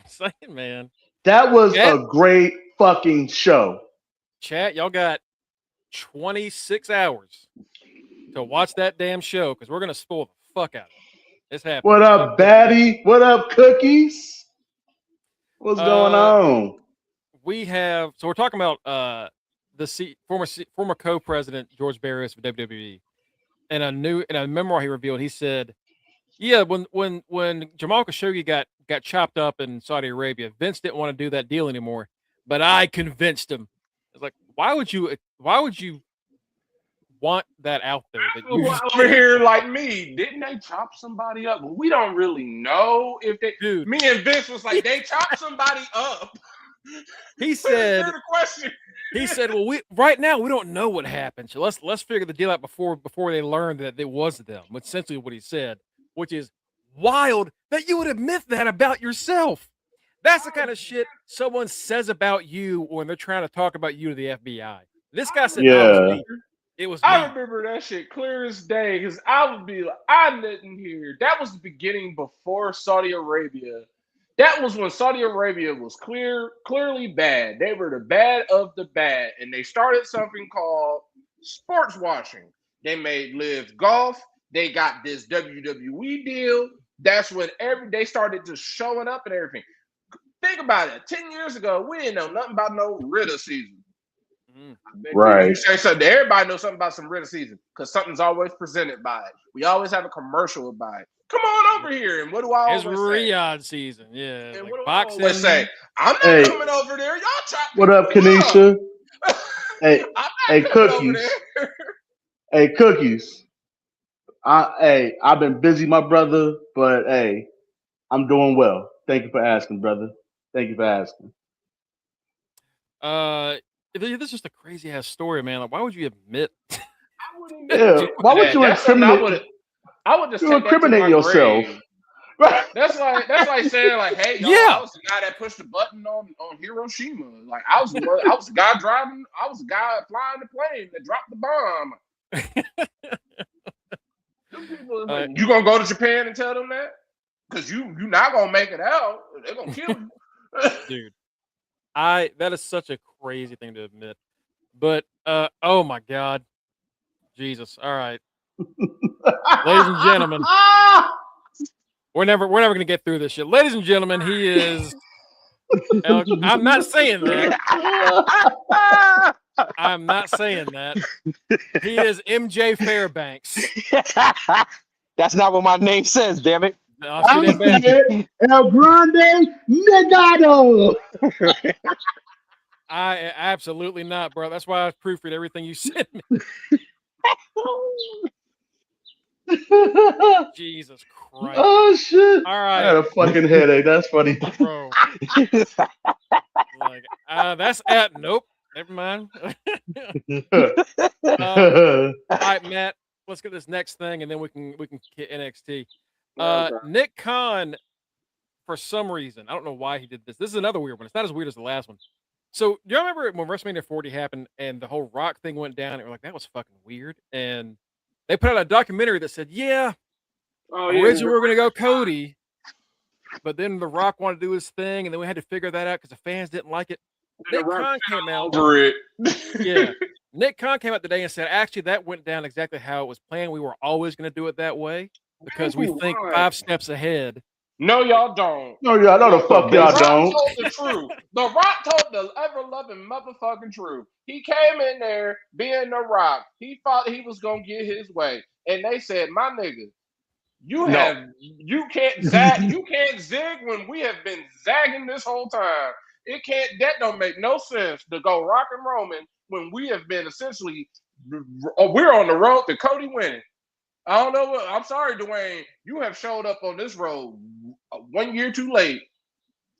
Saying, man. That was a great fucking show. Chat, y'all got 26 hours to watch that damn show because we're going to spoil the fuck out of it. It's happening. What up, Batty? What up, Cookies? What's going on? We're talking about the former co-president George Barrios of WWE. And in a memoir he revealed, he said, yeah, when Jamal Khashoggi got chopped up in Saudi Arabia, Vince didn't want to do that deal anymore, but I convinced him. It's like, why would you want that out there? That you over here like me, didn't they chop somebody up? We don't really know if they. Dude. Me and Vince was like, they chopped somebody up. He said. The question. He said, "Well, right now we don't know what happened, so let's figure the deal out before they learn that it was them." Essentially, what he said, which is wild that you would admit that about yourself. That's the kind of shit someone says about you when they're trying to talk about you to the FBI. This guy said, "Yeah, it was." I remember that shit clear as day because I would be like, I didn't hear. That was the beginning before Saudi Arabia. That was when Saudi Arabia was clearly bad. They were the bad of the bad, and they started something called sports washing. They made Live Golf. They got this WWE deal. That's when they started just showing up and everything. Think about it. 10 years ago, we didn't know nothing about no Ritter season. Right. You say something. Everybody knows something about some Ritter season because something's always presented by it. We always have a commercial about it. Come on over here. And what do I always say? It's Riyadh season. Yeah. And like what do boxing. I always say? I'm not coming over there. Y'all chop. What up, Kanisha? Hey, Cookies. Hey, Cookies. I've been busy, my brother, but hey, I'm doing well. Thank you for asking, brother. Thank you for asking. This is just a crazy ass story, man. Like, why would you admit? Why would you incriminate? I would just incriminate yourself. Right. That's like saying like, hey, yo, I was the guy that pushed the button on Hiroshima. Like I was the guy driving. I was the guy flying the plane that dropped the bomb. You gonna go to Japan and tell them that? Because you not gonna make it out. They're gonna kill you. Dude, That is such a crazy thing to admit. But oh my God. Jesus. All right. Ladies and gentlemen. We're never gonna get through this shit. Ladies and gentlemen, he is I'm not saying that. I'm not saying that. He is MJ Fairbanks. That's not what my name says, damn it. I'm saying El Grande Negado. I absolutely not, bro. That's why I proofread everything you sent me. Jesus Christ. Oh shit. All right. I had a fucking headache. That's funny. Bro. Like, that's at nope. Never mind. All right, Matt. Let's get this next thing, and then we can get NXT. Nick Khan, for some reason, I don't know why he did this. This is another weird one. It's not as weird as the last one. So, do you remember when WrestleMania 40 happened and the whole Rock thing went down? And we're like, that was fucking weird. And they put out a documentary that said, originally we were going to go Cody, but then the Rock wanted to do his thing, and then we had to figure that out because the fans didn't like it. Nick Khan came out. Nick Khan came out today and said, actually, that went down exactly how it was planned. We were always going to do it that way because we think 5 steps ahead. No, y'all don't. No, y'all know the fuck y'all don't. Told the truth. The Rock told the ever-loving motherfucking truth. He came in there being the Rock. He thought he was gonna get his way, and they said, "My nigga, you can't zig when we have been zagging this whole time. That don't make no sense to go Rock and Roman when we have been essentially we're on the road to Cody winning." I don't know what. I'm sorry, Dwayne. You have showed up on this road 1 year too late.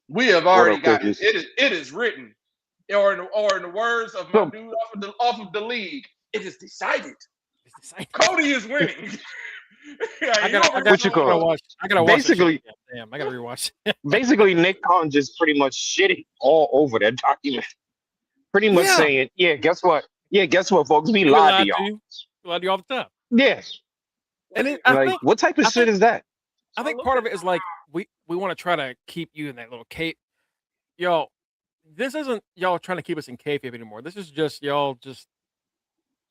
We have already got it. It is written, or in the words of my dude off of the league, it is decided. Cody is winning. I gotta watch. Basically, damn, I gotta rewatch. Basically, Nick Khan just pretty much shitting all over that document. Pretty much saying, guess what? Yeah, guess what, folks? We lied to y'all. We lied to you all the time. Yes. And I think, what type of shit is that? I think part of it is like we want to try to keep you in that little cape. Y'all, this isn't y'all trying to keep us in kayfabe anymore. This is just y'all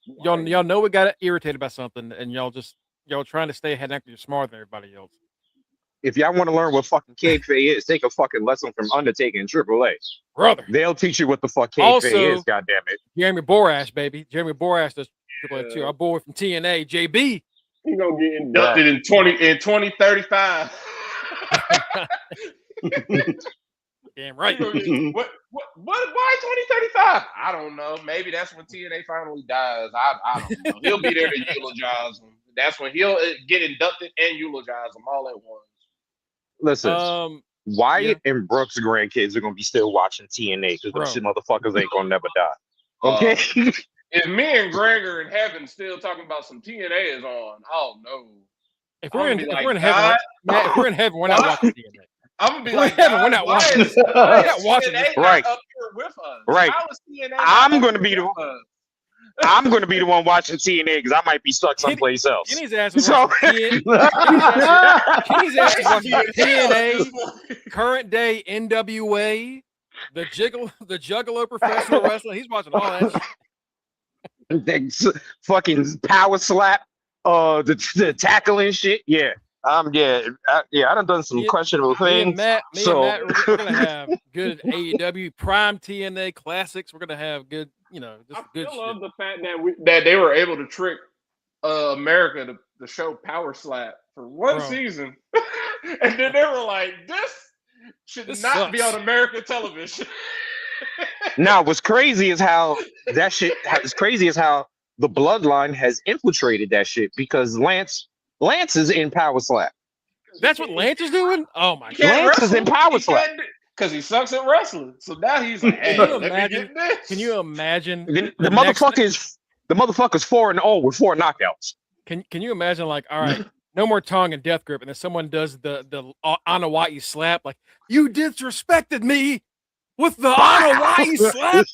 know we got irritated by something, and y'all trying to stay ahead and act you're smarter than everybody else. If y'all want to learn what fucking kayfabe is, take a fucking lesson from Undertaker and Triple H. Brother. They'll teach you what the fuck kayfabe is, goddammit. Jeremy Borash, baby. Jeremy Borash does Triple H too. Our boy from TNA, JB. He gonna get inducted in 2035. Damn right. What? Why 2035? I don't know. Maybe that's when TNA finally dies. I don't know. He'll be there to eulogize him. That's when he'll get inducted and eulogize them all at once. Listen, Wyatt and Brooks' grandkids are gonna be still watching TNA because those shit motherfuckers ain't gonna never die. Okay. If me and Gregor in heaven still talking about some TNA is on, oh no. If we're in heaven, we're not watching TNA. I'm gonna be like, we're not watching this. We're not watching this. Right. Up here with us. Right. I'm gonna be the one watching TNA because I might be stuck someplace else. Kenny's ass is watching TNA, current day NWA, the Juggalo professional wrestling. He's watching all that shit. Fucking power slap, the tackling shit. Yeah, I done some questionable things. Me and Matt, we're gonna have good AEW Prime TNA classics. We're gonna have good, just good shit. I love the fact that they were able to trick America to show Power Slap for one season, and then they were like, "This should not sucks. Be on American television." Now, what's crazy is how that shit. It's crazy is how the Bloodline has infiltrated that shit because Lance is in Power Slap. That's what Lance is doing. Oh my God, Lance is in Power Slap because he sucks at wrestling. So now he's like, "Hey, let me get this." Can you imagine the motherfuckers? The motherfucker's 4-0 with 4 knockouts. Can you imagine like, all right, no more tongue and death grip, and then someone does the Anawai slap, like you disrespected me. With the Anawai slap?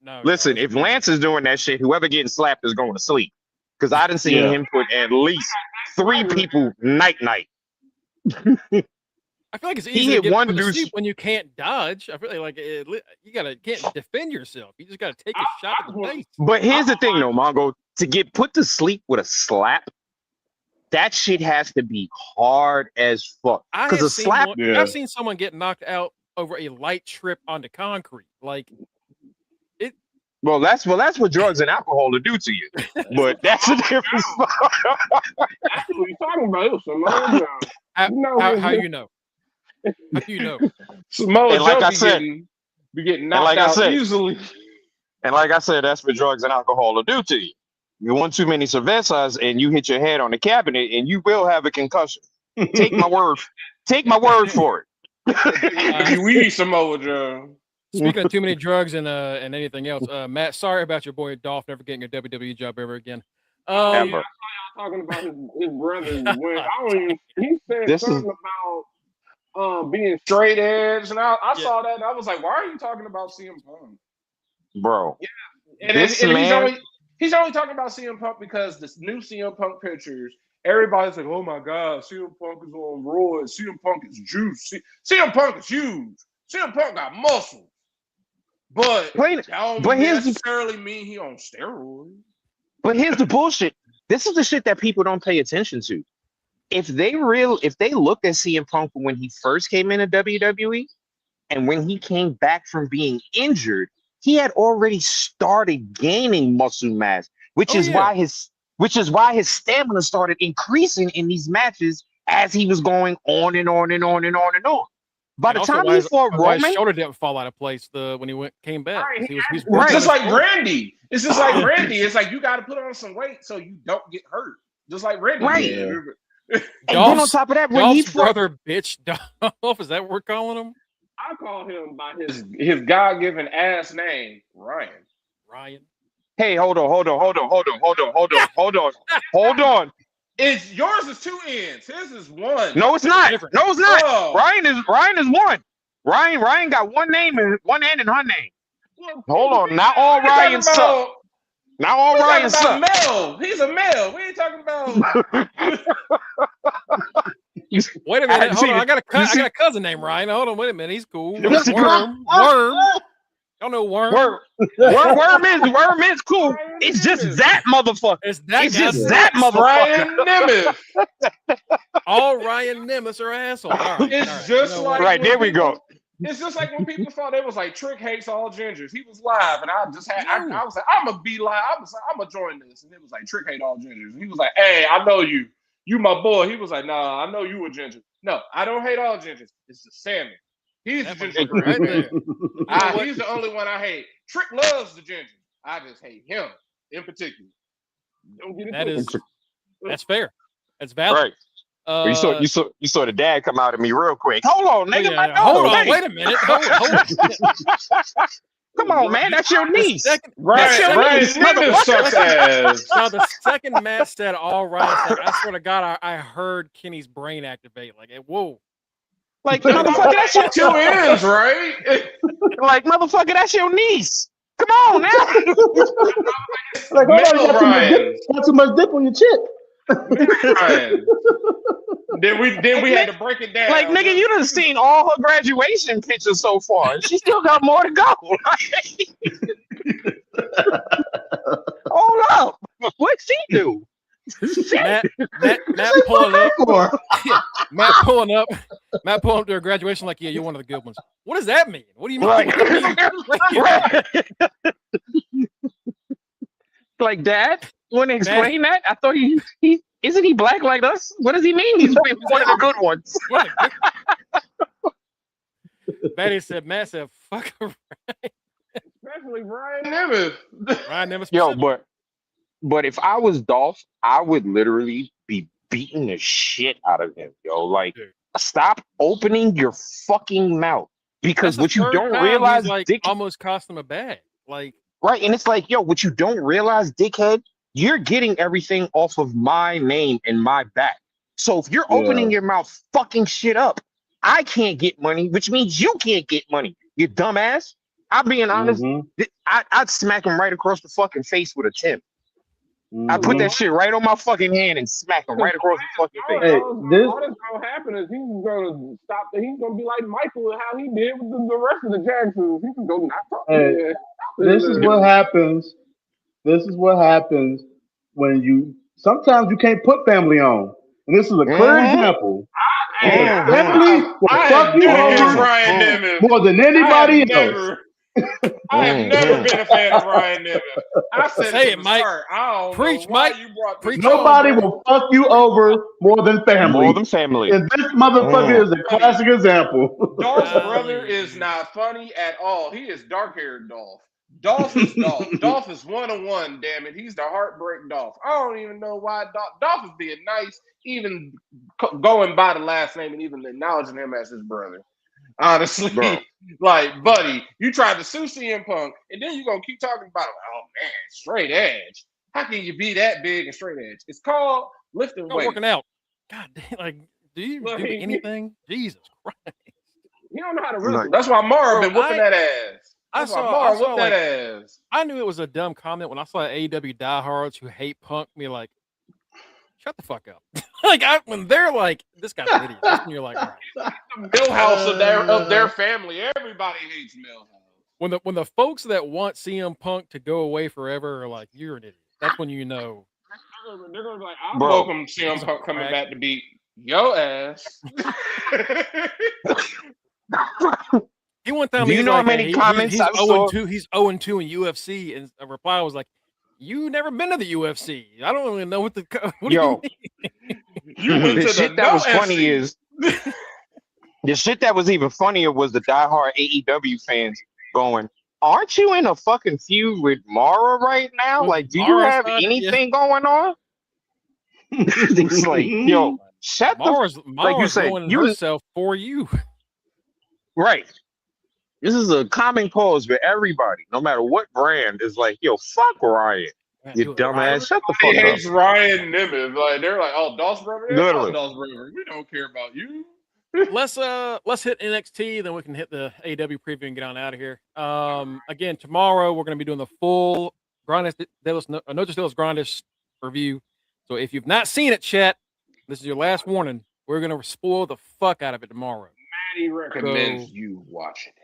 No. Listen, if Lance is doing that shit, whoever getting slapped is going to sleep. Because I done seen him put at least 3 people night. I feel like it's He easy to hit get one put to dude. sleep when you can't dodge. I feel like you can't defend yourself. You just gotta take a shot at the face. But here's the thing, though, Mongo. To get put to sleep with a slap, that shit has to be hard as fuck. Because a slap. I've seen someone get knocked out over a light trip onto concrete. Like it. Well, that's what drugs and alcohol will do to you. But that's a different. That's what you're talking about. It was Samoa Joe. How you know? How do you know? Samoa like Joe I said, be getting knocked out easily. And like I said, that's what drugs and alcohol will do to you. You want too many cervezas and you hit your head on the cabinet and you will have a concussion. Take my word. Take my word for it. We need Samoa Joe. Speaking of too many drugs and anything else, Matt, sorry about your boy Dolph never getting a WWE job ever again. Ever. I saw y'all talking about his brother. He said something about being straight edge, and I saw that and I was like, why are you talking about CM Punk? Bro. Yeah. And he's only talking about CM Punk because this new CM Punk pictures, everybody's like, oh my God, CM Punk is on roids, CM Punk is juice, CM Punk is huge, CM Punk got muscle. But here's necessarily mean he on steroids. But here's the bullshit. This is the shit that people don't pay attention to. If they looked at CM Punk when he first came into WWE and when he came back from being injured, he had already started gaining muscle mass, which is why his stamina started increasing in these matches as he was going on and on and on and on and on. By the time he fought Roman, his shoulder didn't fall out of place when he came back. Right, He's just like Randy. It's just like Randy. It's like you got to put on some weight so you don't get hurt. Just like Randy. Right. Yeah. And then on top of that, when he brother bitch Dolph, is that what we're calling him? I call him by his God-given ass name, Ryan. Hey, hold on. Yours is 2 ends. His is 1. No, it's not. Different. No, it's not. Oh. Ryan is 1. Ryan got one name and one end in her name. Hold on. Not all Ryans suck. Not all Ryans suck. Male. He's a male. We ain't talking about. Wait a minute. Hold on. I got a cousin named Ryan. Hold on. Wait a minute. He's cool. Worm. Y'all know Worm. Worm is cool. It's just that motherfucker. It's just that motherfucker. Ryan Nemeth. All Ryan Nemeth are assholes. Right, it's just like right there we go. It's just like when people thought it was like Trick hates all gingers. He was live, and I was like, I'm gonna be live. I'm gonna join this, and it was like Trick hate all gingers. And he was like, hey, I know you. You my boy. He was like, nah, I know you a ginger. No, I don't hate all gingers. It's the salmon. He's the ginger right there. He's the only one I hate. Trick loves the ginger. I just hate him in particular. Don't get it. That's fair. That's valid. Right. You saw the dad come out at me real quick. Hold on, nigga. Hold on. Wait a minute. Hold on. Come on, man. That's your niece. Ryan sucks ass. Now, the second Matt said all right, like, I swear to God, I heard Kenny's brain activate. Like, whoa. Like, motherfucker, that's your 2 ends, right? Like, motherfucker, that's your niece. Come on now. Like, hold on, got too much dip on your chip. Ryan. Then we had to break it down. Like, nigga, you done seen all her graduation pictures so far. She still got more to go. Hold up. What'd she do? Matt pulling up. Matt pulling up to her graduation like, yeah, you're one of the good ones. What does that mean? What do you mean? Right. Like, Dad, you want to explain that? I thought he isn't he black like us? What does he mean? He's one of the good ones. Matt said, fuck her. Especially Ryan Nemeth. Yo, but if I was Dolph, I would literally be beating the shit out of him, yo. Like, stop opening your fucking mouth. Because what you don't realize, like, almost cost him a bag. Like, right, and it's like, yo, what you don't realize, dickhead, you're getting everything off of my name and my back. So if you're opening your mouth fucking shit up, I can't get money, which means you can't get money, you dumbass. I'm being honest. I'd smack him right across the fucking face with a 10. I put that shit right on my fucking hand and smack him right across the fucking face. Hey, all that's gonna happen is he's gonna stop. He's gonna be like Michael and how he did with the rest of the Jacksons. He's gonna go not talk. Hey, this is what happens. This is what happens when you. Sometimes you can't put family on, and this is a clear example. Family will fuck you over more than anybody else. I have never been a fan of Ryan Niven. I said Say it, Mike. I don't Preach, know why Mike. you brought Preach. Nobody will fuck you over more than family. More than family. And this motherfucker is a classic example. Dolph's brother is not funny at all. He is dark-haired Dolph. Dolph is Dolph. Dolph is 1-on-1, damn it. He's the heartbreak Dolph. I don't even know why Dolph is being nice, even going by the last name and even acknowledging him as his brother. Honestly, like, buddy, you tried to sue CM Punk, and then you're going to keep talking about it. Oh, man, straight edge. How can you be that big and straight edge? It's called lifting weight. Working out. God damn, like, do you do anything? Jesus Christ. You don't know how to wrestle. That's why Mara been whooping that ass. I knew it was a dumb comment when I saw AEW diehards who hate Punk be like, shut the fuck up. When they're like, this guy's an idiot. And you're like, all right. The Millhouse of their family. Everybody hates Millhouse. When the folks that want CM Punk to go away forever are like, you're an idiot. That's when you know. They're gonna be like, I welcome CM Punk coming back to beat your ass. He one time. Do you know how many comments he's 0-2? He's 0-2 in UFC, and a reply was like, "You never been to the UFC. I don't even know what the what yo." You went the to shit that was funny is the shit that was even funnier was the diehard AEW fans going, "Aren't you in a fucking feud with Mara right now? Like, do you have anything going on?" It's like, yo, shut Mara's like you say, herself for you. Right. This is a common cause for everybody, no matter what brand, is like, yo, fuck Ryan. You dumbass. Shut the fuck up. He hates Ryan Nimitz. Like, they're like, oh, Dolph's brother? Literally. Dolph's brother. We don't care about you. Let's hit NXT, then we can hit the AEW preview and get on out of here. Again, tomorrow we're going to be doing the full Noches de los Grandes review. So if you've not seen it, chat, this is your last warning. We're going to spoil the fuck out of it tomorrow. Maddie recommends you watching it.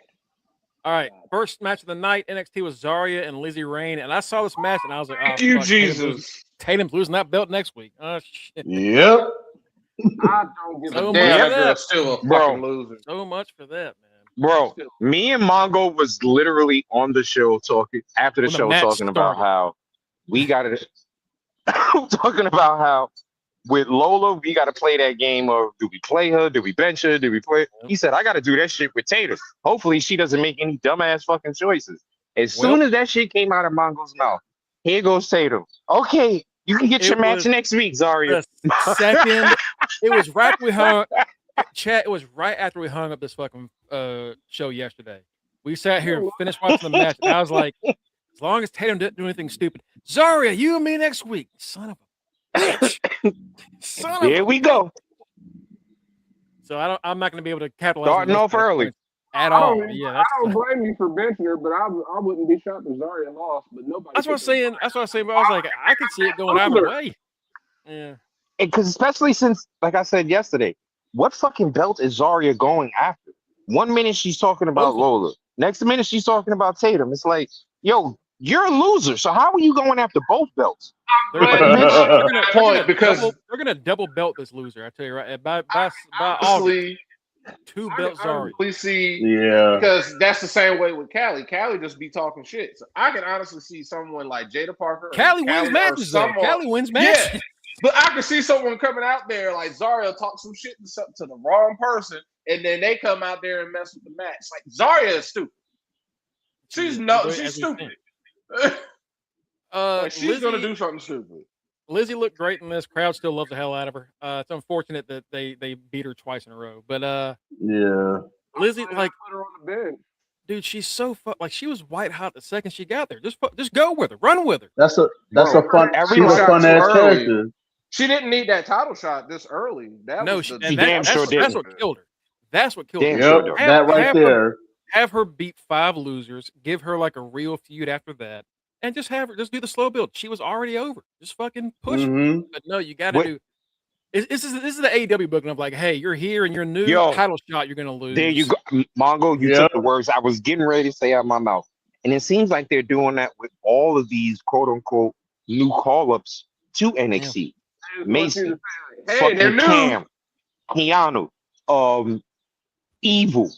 All right, first match of the night, NXT was Zarya and Lizzie Rain, and I saw this match and I was like, "Thank you, Jesus." Tatum's losing that belt next week. Oh shit. Yep. I don't give a damn. That girl's still a fucking loser. So much for that, man. Bro, me and Mongo was literally on the show talking after the show talking about how we got it. Talking about how with Lola, we got to play that game of do we play her? Do we bench her? Do we play? He said, I got to do that shit with Tatum. Hopefully, she doesn't make any dumbass fucking choices. As soon as that shit came out of Mongo's mouth, here goes Tatum. Okay, you can get your match next week, Zarya. Second, it was right we hung. Chat. It was right after we hung up this fucking show yesterday. We sat here and finished watching the match, and I was like, as long as Tatum didn't do anything stupid, Zarya, you and me next week, son of a bitch. Here we go. So I'm not going to be able to capitalize. Starting off early at all. I don't blame you for benching her, but I wouldn't be shocked if Zarya lost. But nobody. That's what I'm saying. But I was like, I could see it going either way. Yeah. Because especially since, like I said yesterday, what fucking belt is Zarya going after? 1 minute she's talking about Lola. Next minute she's talking about Tatum. It's like, yo, you're a loser. So how are you going after both belts? They're gonna double belt this loser. I tell you right. By August, 2 belts are. We see, because that's the same way with Callie. Callie just be talking shit. So I can honestly see someone like Jada Parker. Callie wins matches. Callie wins matches. Yeah. But I can see someone coming out there like Zarya talk some shit to the wrong person, and then they come out there and mess with the match. Like Zarya is stupid. She's stupid. She's gonna do something stupid. Lizzie looked great in this. Crowd still loves the hell out of her. It's unfortunate that they beat her twice in a row. But Lizzie, like, put her on the bench. Dude, she's so like she was white hot the second she got there. Just go with her, run with her. That's a fun ass character. She didn't need that title shot this early. That's what killed her. That's what killed her. Yep, that right there. Have her beat 5 losers. Give her like a real feud after that. and just have her just do the slow build. She was already over. Just fucking push. Mhm. But no, you got to do. This is the AEW booking of like, hey, you're here and your new Yo, title shot, you're gonna lose. There you go, Mongo. You took the words I was getting ready to say out of my mouth, and it seems like they're doing that with all of these quote unquote new call ups to NXT. Mason, hey, they're new. Cam, Keanu, Evil,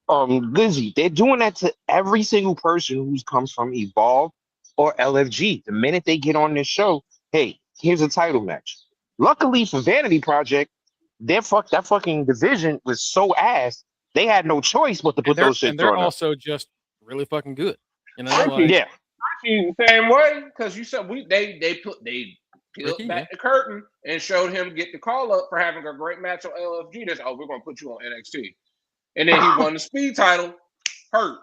Lizzie. They're doing that to every single person who comes from Evolve or LFG. The minute they get on this show, hey, here's a title match. Luckily for Vanity Project, that fucking division was so ass, they had no choice but to put those shit on. And they're also just really fucking good. You know, yeah. The same way, because you said they peeled back the curtain and showed him get the call up for having a great match on LFG. That's we're gonna put you on NXT, and then he won the speed title, hurt.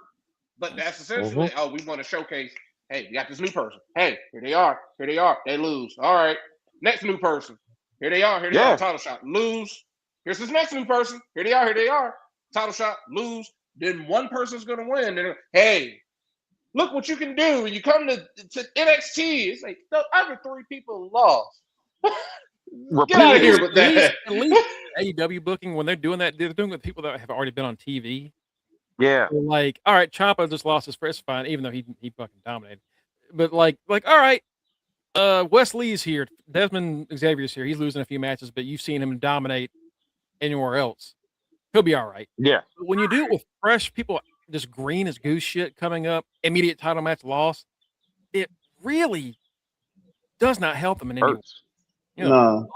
But that's essentially we want to showcase. Hey, we got this new person. Hey, here they are. They lose. All right, next new person. Here they are. Title shot. Lose. Here's this next new person. Here they are. Title shot. Lose. Then one person's going to win. And hey, look what you can do when you come to NXT. It's like the other three people lost. Get out of here with that. At least AEW booking, when they're doing that, they're doing it with people that have already been on TV. Yeah. They're like, all right, Ciampa just lost his first fight, even though he fucking dominated. But like, all right, Wesley's here. Desmond Xavier's here. He's losing a few matches, but you've seen him dominate anywhere else. He'll be all right. Yeah. But when you do it with fresh people, just green as goose shit coming up, immediate title match loss, it really does not help them in any way. You know,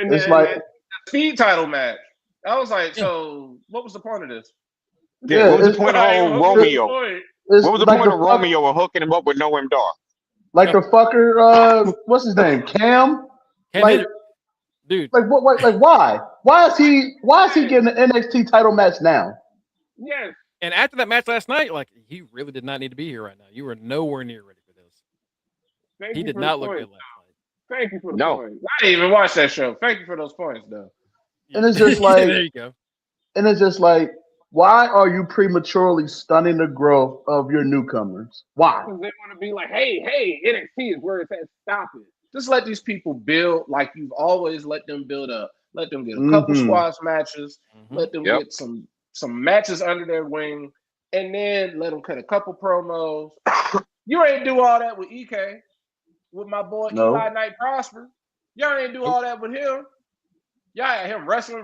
no. It's like the speed title match. I was like, so what was the point of this? Yeah, what was the point of Romeo? What was the point of Romeo and hooking him up with Noam Dar? Like the fucker, what's his name? Cam? Like, dude. Like what? Like why? Why is he getting an NXT title match now? Yes. And after that match last night, like he really did not need to be here right now. You were nowhere near ready for this. He did not look good last night. Thank you for the points. I didn't even watch that show. Thank you for those points, though. And it's just like there you go. And it's just like, why are you prematurely stunning the growth of your newcomers? Why? Because they want to be like, hey, NXT is where it's at. Stop it. Just let these people build like you've always let them build up. Let them get a couple squash matches. Let them get some matches under their wing, and then let them cut a couple promos. You ain't do all that with EK, with my boy Eli Knight Prosper. Y'all ain't do all that with him. Y'all had him wrestling,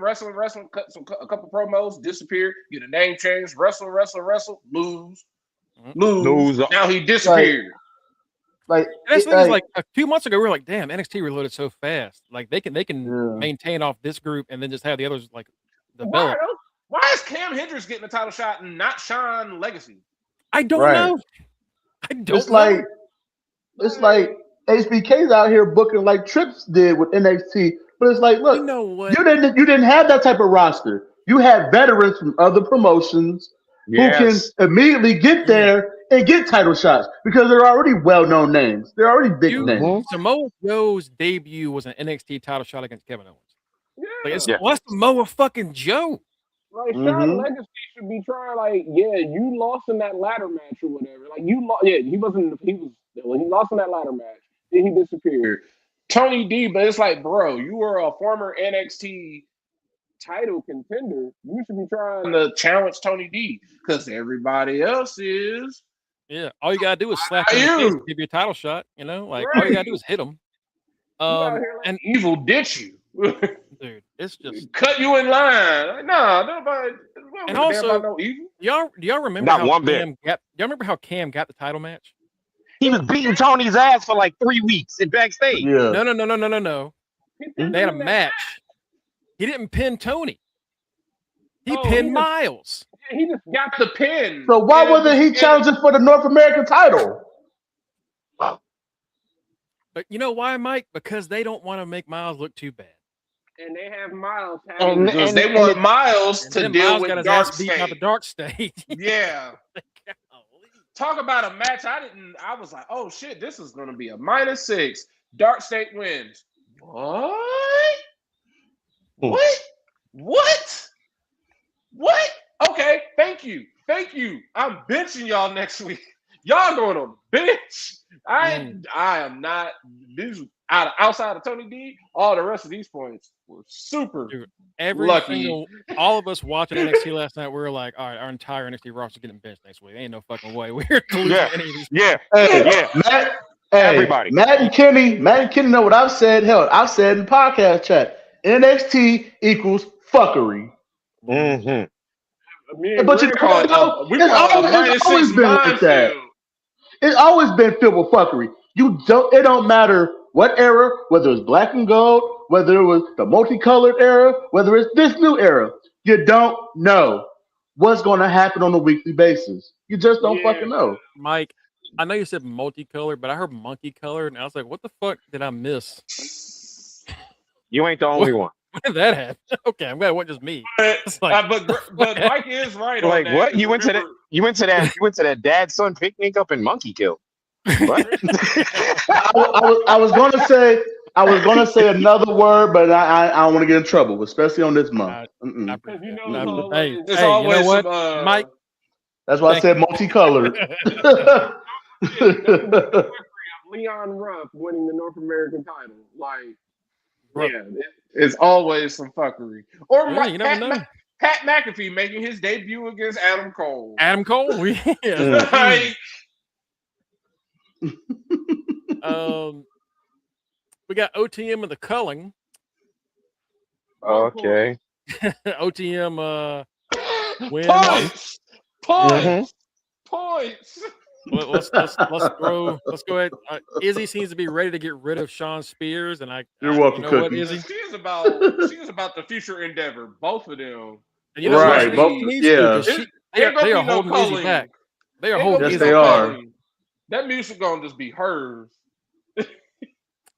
cut a couple promos, disappear, get a name change, wrestle, lose. Now he disappeared. Like that's like a few months ago, we were like, damn, NXT reloaded so fast. Like they can maintain off this group and then just have the others like develop. Why is Cam Hendricks getting a title shot and not Sean Legacy? I don't know. It's like HBK's out here booking like Trips did with NXT. But it's like, look, you know what? You didn't have that type of roster. You had veterans from other promotions who can immediately get there and get title shots because they're already well-known names. They're already big names. Samoa Joe's debut was an NXT title shot against Kevin Owens. Yeah. What's Samoa fucking Joe? Like Sean Legacy should be trying. Like, you lost in that ladder match or whatever. Like you lost. Yeah, he lost in that ladder match. Then he disappeared. Tony D, but it's like, bro, you were a former NXT title contender. You should be trying to challenge Tony D because everybody else is. Yeah, all you gotta do is slap him in the face and give you a title shot. You know, like all you gotta do is hit him. And Evil ditch you, dude. It's just cut you in line. Like, nobody. And also, no Evil. Do y'all remember how Cam got the title match? He was beating Tony's ass for like 3 weeks in backstage. Yeah. No. They had a match. He didn't pin Tony. He pinned Miles. He just got the pin. So why wasn't he challenging for the North American title? But you know why, Mike? Because they don't want to make Miles look too bad. And they have Miles. Because they want Miles to deal with Dark State. Out the Dark State. Yeah. Talk about a match I was like, oh shit, this is going to be a -6. Dark State wins. What? Okay, thank you. I'm benching y'all next week. Y'all going on the bench. I am not. These outside of Tony D, all the rest of these points were super lucky. All of us watching NXT last night, we were like, all right, our entire NXT roster getting benched next week. Ain't no fucking way we're losing any of these. Everybody. Matt and Kenny know what I've said. Hell, I've said in the podcast chat. NXT equals fuckery. Mm-hmm. But you know, it's always been like that. It's always been filled with fuckery. It don't matter what era, whether it's black and gold, whether it was the multicolored era, whether it's this new era. You don't know what's going to happen on a weekly basis. You just don't fucking know. Mike, I know you said multicolored, but I heard monkey colored, and I was like, what the fuck did I miss? You ain't the only one. When did that happen? Okay, I'm glad it wasn't just me. But Mike is right. Like on what? that. You went to that dad son picnic up in Monkey Kill. What? I was gonna say another word, but I don't want to get in trouble, especially on this month. It's always you know what, Mike. That's why I said multicolored. Leon Ruff winning the North American title, it's always some fuckery. Or you never know. Pat McAfee making his debut against Adam Cole. Adam Cole, we got OTM and the Culling. Okay. OTM win. Points. Let's go ahead. Izzy seems to be ready to get rid of Sean Spears, and you're welcome, you know Cookie. Izzy? She is about the future endeavor. Both of them. And you know right. They are holding Izzy back. They are holding Izzy back. That music gonna just be hers. She's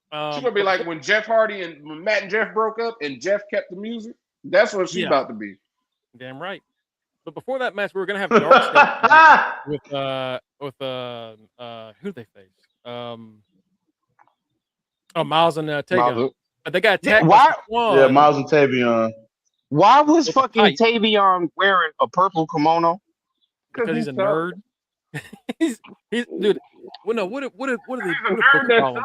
gonna be like when Jeff Hardy and when Matt and Jeff broke up, and Jeff kept the music. That's what she's about to be. Damn right. But before that match, we were gonna have Dark with who they face? Miles and Tavion. But they got attacked. Miles and Tavion. Why was fucking Tavion wearing a purple kimono? Because he's a nerd. he's dude. Well, no. What Booker call him?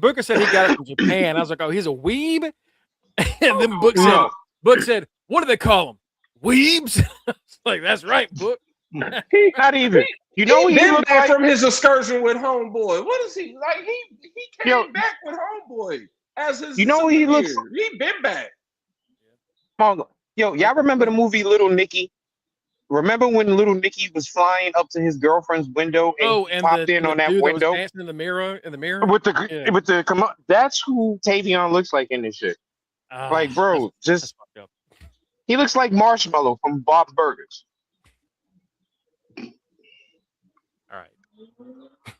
Booker said he got it from Japan. I was like, oh, he's a weeb. And then Book said, what do they call him? Weebs? It's like, that's right, Book. Not even. You know, he came back from his excursion with Homeboy. What is he like? He came back with Homeboy as his. You know, he looks. He been back. Mongo. Yo, y'all remember the movie Little Nicky? Remember when Little Nicky was flying up to his girlfriend's window and popped in on that window? Was dancing in the mirror. With the that's who Tavion looks like in this shit. Like, bro, he looks like Marshmallow from Bob's Burgers. All right,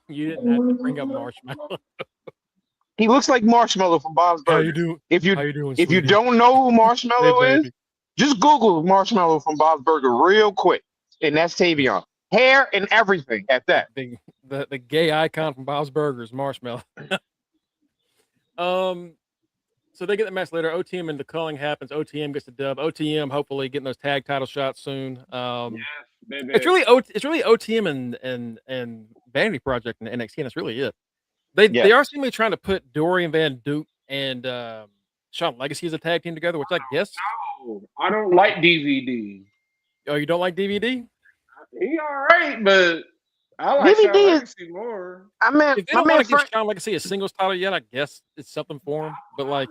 you didn't have to bring up Marshmallow. He looks like Marshmallow from Bob's Burgers. How you doing? If you don't know who Marshmallow is, just Google Marshmallow from Bob's Burger real quick, and that's Tavion. Hair and everything at that. The gay icon from Bob's Burgers, Marshmallow. So they get the match later. OTM and the culling happens. OTM gets the dub. OTM hopefully getting those tag title shots soon. It's really OTM and Vanity Project and NXT, and that's really it. They are seemingly trying to put Dorian Van Duke and Shawn Legacy as a tag team together, which I guess. No, I don't like DVD. Oh, you don't like DVD? He all right, but I like Shawn Legacy more. I mean, if they don't want to give Shawn Legacy a singles title yet, I guess it's something for him. But like,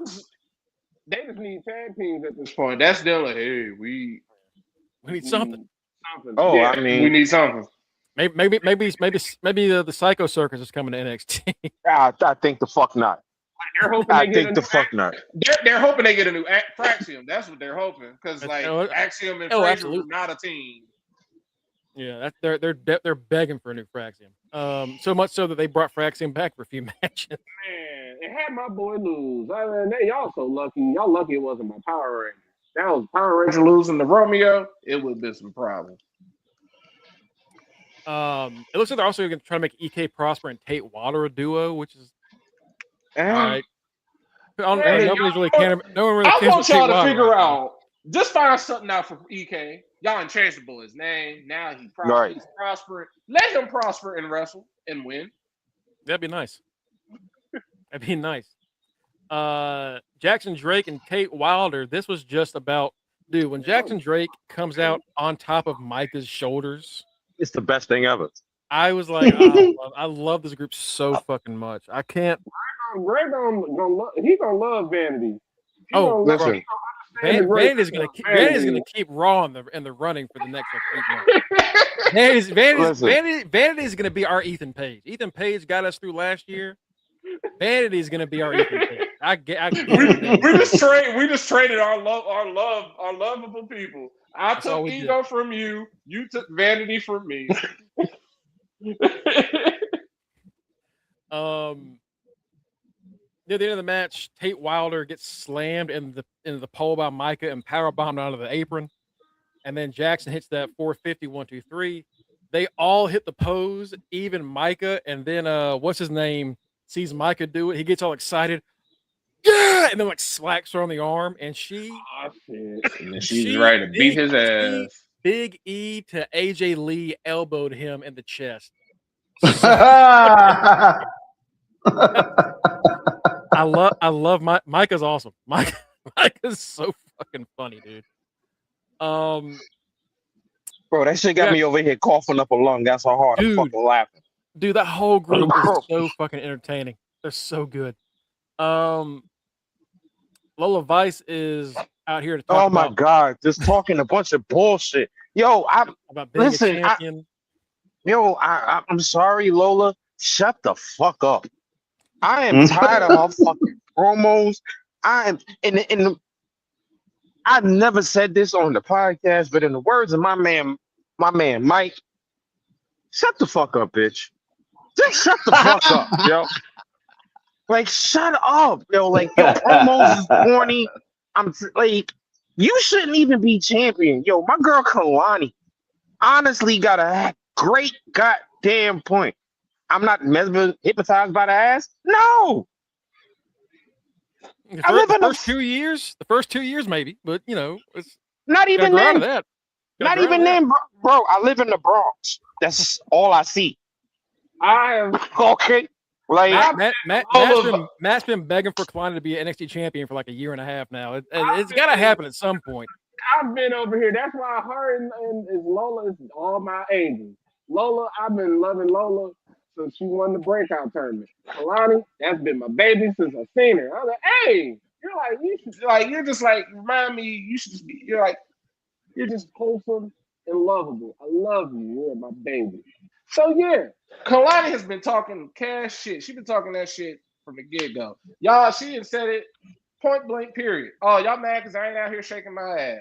they just need tag teams at this point. That's still like, hey, we need something. Oh, yeah, I mean, we need something. Maybe the Psycho Circus is coming to NXT. I think the fuck not. They're hoping not. They're hoping they get a new Fraxium. That's what they're hoping, because like Axiom and Frazier are not a team. Yeah, they're begging for a new Fraxium. So much so that they brought Fraxium back for a few matches. Man, it had my boy lose. I mean, y'all so lucky. Y'all lucky it wasn't my Power Ranger. That was Power Ranger losing to Romeo. It would have been some problems. It looks like they're also going to try to make EK Prosper and Tate Water a duo, which is all right. Nobody's really caring. No one really cares. I want y'all to figure out Just find something out for EK. Y'all unchangeable his name. Now he's prospering. Let him prosper and wrestle and win. That'd be nice. That'd be nice. Jackson Drake and Kate Wilder. This was just about, dude, when Jackson Drake comes out on top of Micah's shoulders, it's the best thing ever. I was like, I love this group so fucking much. I can't. Greg he's gonna love Vanity. Listen. Vanity's gonna keep Raw in the running for the next like 8 months. Vanity's gonna be our Ethan Page. Ethan Page got us through last year. Vanity's gonna be our Ethan Page. We just traded our lovable people. I took Ego from you. You took Vanity from me. Near the end of the match, Tate Wilder gets slammed in the pole by Micah and powerbombed onto the apron. And then Jackson hits that 450 1-2-3. They all hit the pose, even Micah. And then what's his name sees Micah do it. He gets all excited. Yeah! And then like slacks her on the arm. And she's ready to beat his ass. Big E to AJ Lee elbowed him in the chest. I love Micah's awesome. Micah's so fucking funny, dude. Bro, that shit got me over here coughing up a lung. That's how hard I'm fucking laughing. Dude, that whole group is so fucking entertaining. They're so good. Lola Vice is out here to talk about. Oh my god, just talking a bunch of bullshit. Yo, I'm sorry, Lola. Shut the fuck up. I am tired of her fucking promos. I've never said this on the podcast, but in the words of my man Mike, shut the fuck up, bitch. Just shut the fuck up, yo. Like, shut up, yo. Like, your promos is corny. You shouldn't even be champion. Yo, my girl Kalani honestly got a great goddamn point. I'm not hypnotized by the ass. No. The first 2 years maybe, but it's not even then. That. Not even then, bro. I live in the Bronx. That's just all I see. I am okay. Like Matt's been begging for Kalani to be an NXT champion for like a year and a half now. It's got to happen at some point. I've been over here. That's why her and Lola is all my angels. Lola, I've been loving Lola since she won the breakout tournament. Kalani, that's been my baby since I seen her. I was like, hey, you're just like, remind me, you're just wholesome and lovable. I love you. You're my baby. So yeah, Kalani has been talking cash shit. She's been talking that shit from the get-go. Y'all, she didn't said it point blank, period. Oh, y'all mad because I ain't out here shaking my ass.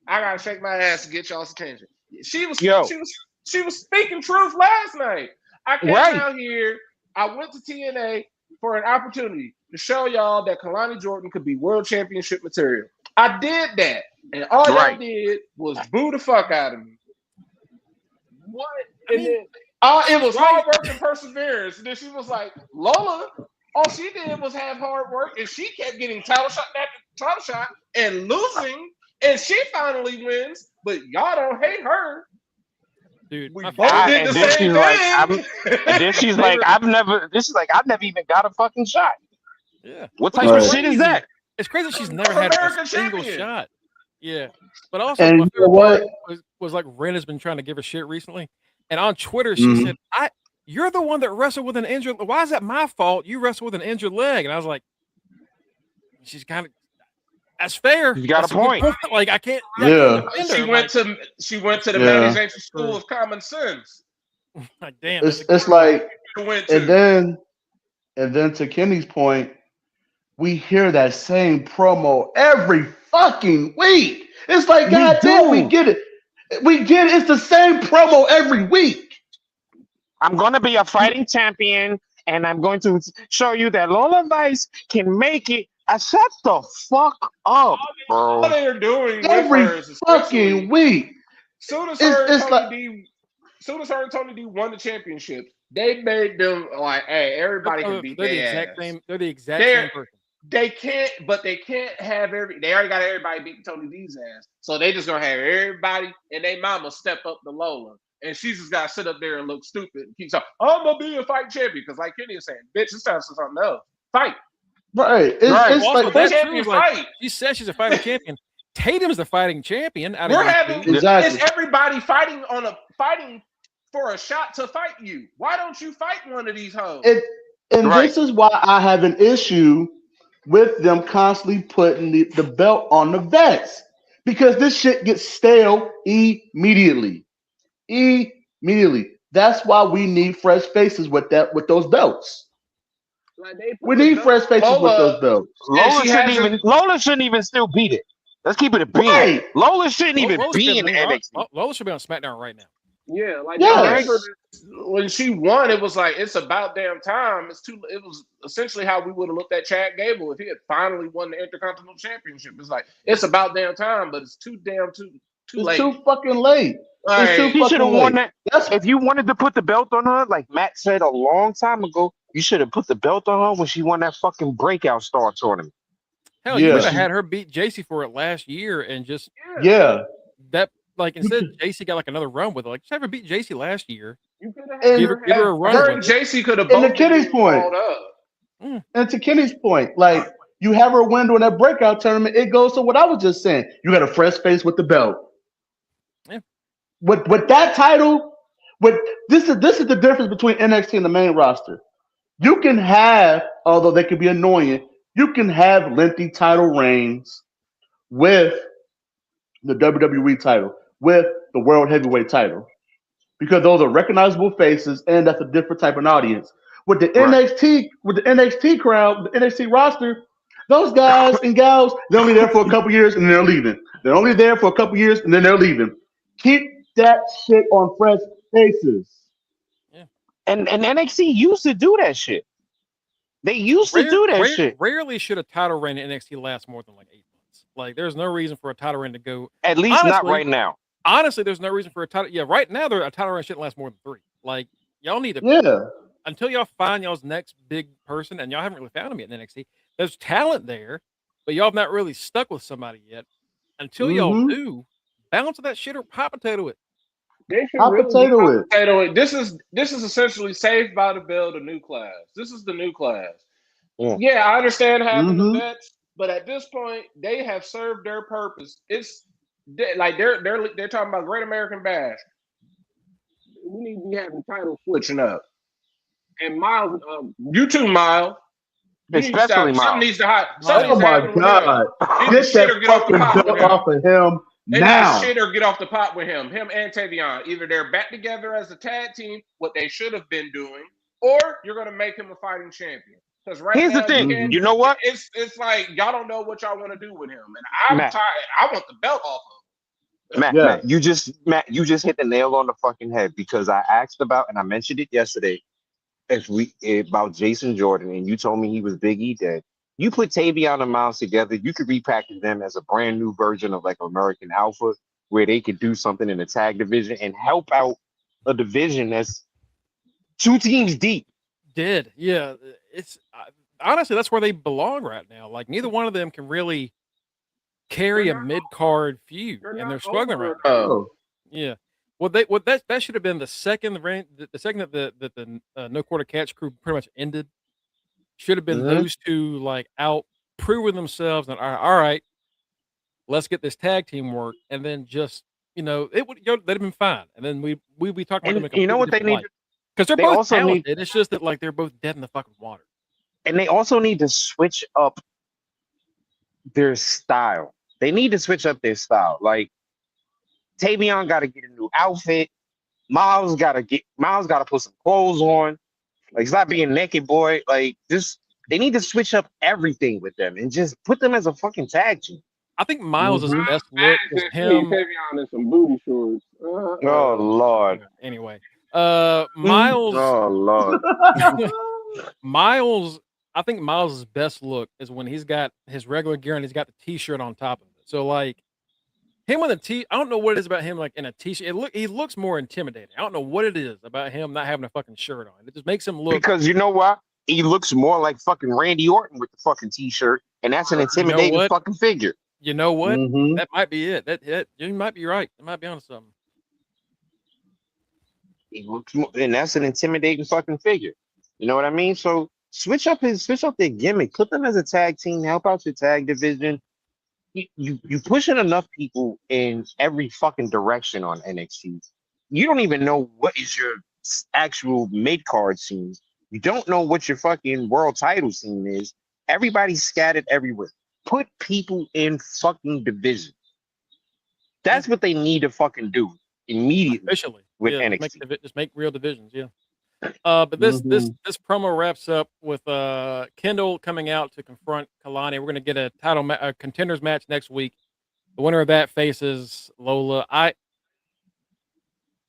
I gotta shake my ass to get y'all's attention. She was speaking truth last night. I came out here. I went to TNA for an opportunity to show y'all that Kalani Jordan could be world championship material. I did that, and all y'all did was boo the fuck out of me. What? It was hard work and perseverance. And then she was like, Lola, all she did was have hard work, and she kept getting title shot after title shot and losing, and she finally wins. But y'all don't hate her. Dude, we both did the same thing. And then she's like, I've never even got a fucking shot. Yeah. What type of shit is that? It's crazy she's never had a single shot. Yeah. But also, and my favorite part was like Ren has been trying to give her shit recently. And on Twitter, she said, you're the one that wrestled with an injured. Why is that my fault? You wrestled with an injured leg. And I was like, she's kind of, that's fair. You got a point. Like, I can't. Yeah. She went to the Manny Jackson School of Common Sense. Damn. It's like, and then to Kenny's point, we hear that same promo every fucking week. It's like, goddamn, we get it. It's the same promo every week. I'm going to be a fighting champion, and I'm going to show you that Lola Vice can make it. Shut the fuck up, bro. All they're doing every fucking week. Soon as her and Tony D won the championship, they made them like, hey, everybody can beat their ass. They're the exact same person. They can't have they already got everybody beating Tony D's ass. So they just gonna have everybody and they mama step up to Lola. And she's just gotta sit up there and look stupid and keep saying, I'm gonna be a fight champion. Because like Kenny is saying, bitch, it's time for something else. Fight. Right. It's Also, like that's champion true. Like, fight. she says she's a fighting champion. Tatum's the fighting champion. We're having Exactly. it's everybody fighting for a shot to fight you. Why don't you fight one of these hoes? And this is why I have an issue with them constantly putting the belt on the vets. Because this shit gets stale immediately. That's why we need fresh faces with those belts. Like we need fresh faces with those belts. Lola shouldn't even still beat it. Let's keep it a beat. Right. Lola shouldn't even be in NXT. Lola should be on SmackDown right now. Yeah, like Yes. when she won, it was like it's about damn time. It was essentially how we would have looked at Chad Gable if he had finally won the Intercontinental Championship. It's like it's about damn time, but it's too late. It's too fucking late. He should have won that. If you wanted to put the belt on her, like Matt said a long time ago, you should have put the belt on her when she won that fucking Breakout Star tournament. Hell, you would have had her beat JC for it last year and just that. Like instead, JC got like another run with it. Like just have her beat JC last year. You could have And- Give her a run. her with and it. JC could have And to both Kenny's been point. called up. And to Kenny's point, like you have her win during that breakout tournament, it goes to what I was just saying. You got a fresh face with the belt. Yeah. With that title, this is the difference between NXT and the main roster. You can have, although they could be annoying, you can have lengthy title reigns with the WWE title, with the World Heavyweight title, because those are recognizable faces, and that's a different type of audience. With the NXT crowd, the NXT roster, those guys and gals, they're only there for a couple years and then they're leaving. They're only there for a couple years and then they're leaving. Keep that shit on fresh faces. Yeah. And NXT used to do that shit. They used to do that shit. Rarely should a title reign in NXT last more than like 8 months. Like, there's no reason for a title reign to go. At least not right now. Honestly, there's no reason for a title. Yeah, right now, a title reign shouldn't last more than 3. Like, y'all need to. Until y'all find y'all's next big person, and y'all haven't really found him yet in NXT. There's talent there, but y'all have not really stuck with somebody yet. Until y'all do, bounce that shit or hot potato it. They should hot potato it. This is essentially Saved by the Bell, the new class. This is the new class. Yeah, I understand having the vets, but at this point, they have served their purpose. It's like they're talking about Great American Bash. We need to be having titles switching up. And Miles, you too, Miles. Especially Miles. Something needs to happen. Oh my God! Get that fucking belt off of him now. Shit or get off the pot with him. Him and Tavion. Either they're back together as a tag team, what they should have been doing, or you're going to make him a fighting champion. Because here's the thing. You know what? It's like y'all don't know what y'all want to do with him, and I'm tired. I want the belt off of him. Matt, you just hit the nail on the fucking head, because I asked about, and I mentioned it yesterday, about Jason Jordan, and you told me he was Big E dead. You put Tavion and Miles together, you could repackage them as a brand new version of like American Alpha, where they could do something in the tag division and help out a division that's 2 teams deep. Yeah, it's honestly that's where they belong right now. Like neither one of them can really carry a mid-card feud, and they're struggling right now. Yeah. Well, that should have been the second that the No Quarter Catch crew pretty much ended. Should have been those two like out proving themselves and all right, let's get this tag team work, and then just they'd have been fine, and then we'd be talking about them. You know what they need? Because they're both talented. It's just that like they're both dead in the fucking water. And they also need to switch up their style. They need to switch up their style. Like Tavion got to get a new outfit. Miles got to put some clothes on. Like stop being naked, boy. Like this, they need to switch up everything with them and just put them as a fucking tag team. I think Miles' best look is him. Tavion in some booty shorts. Oh Lord. Anyway, Miles. Oh Lord. Miles. I think Miles' best look is when he's got his regular gear and he's got the T-shirt on top of it. So like him with a I don't know what it is about him like in a T-shirt. He looks more intimidating. I don't know what it is about him not having a fucking shirt on. It just makes him look. Because you know what? he looks more like fucking Randy Orton with the fucking t-shirt, and that's an intimidating fucking figure. You know what? Mhm. That might be it. That you might be right. It might be on something. He looks more, and that's an intimidating fucking figure. You know what I mean? So switch up their gimmick. Put them as a tag team. Help out your tag division. You pushing enough people in every fucking direction on NXT. You don't even know what is your actual mid card scene. You don't know what your fucking world title scene is. Everybody's scattered everywhere. Put people in fucking division. That's what they need to fucking do immediately. Officially with yeah, NXT. just make real divisions. Yeah. But this promo wraps up with Kendall coming out to confront Kalani. We're going to get a a contenders match next week. The winner of that faces Lola.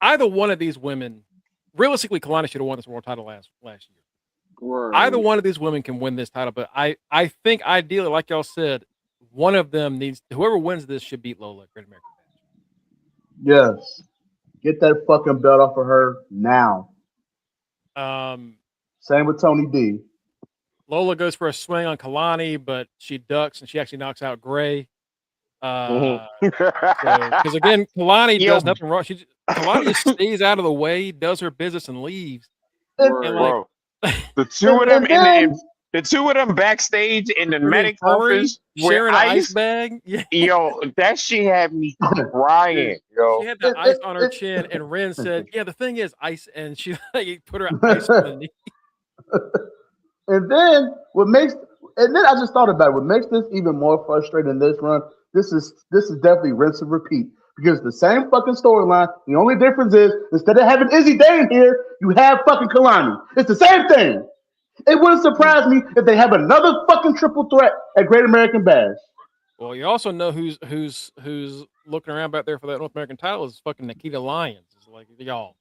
Either one of these women, realistically, Kalani should have won this world title last year. Right. Either one of these women can win this title, but I think ideally, like y'all said, one of them whoever wins this should beat Lola at Great American Bash. Yes. Get that fucking belt off of her now. Same with Tony D. Lola goes for a swing on Kalani, but she ducks and she actually knocks out Gray. Because again, Kalani does nothing wrong. Kalani just stays out of the way, does her business, and leaves. And the two of them the two of them backstage in the medic office sharing an ice bag. Yeah. Yo, that shit had me crying. Yo, she had the ice on her chin, and Ren said, "Yeah, the thing is ice," and she put her ice on the knee. And then I just thought about it. What makes this even more frustrating in this run? This is definitely rinse and repeat. Because the same fucking storyline, the only difference is instead of having Izzy Dane here, you have fucking Kalani. It's the same thing. It wouldn't surprise me if they have another fucking triple threat at Great American Bash. Well, you also know who's looking around back there for that North American title is fucking Nikita Lyons. It's like y'all.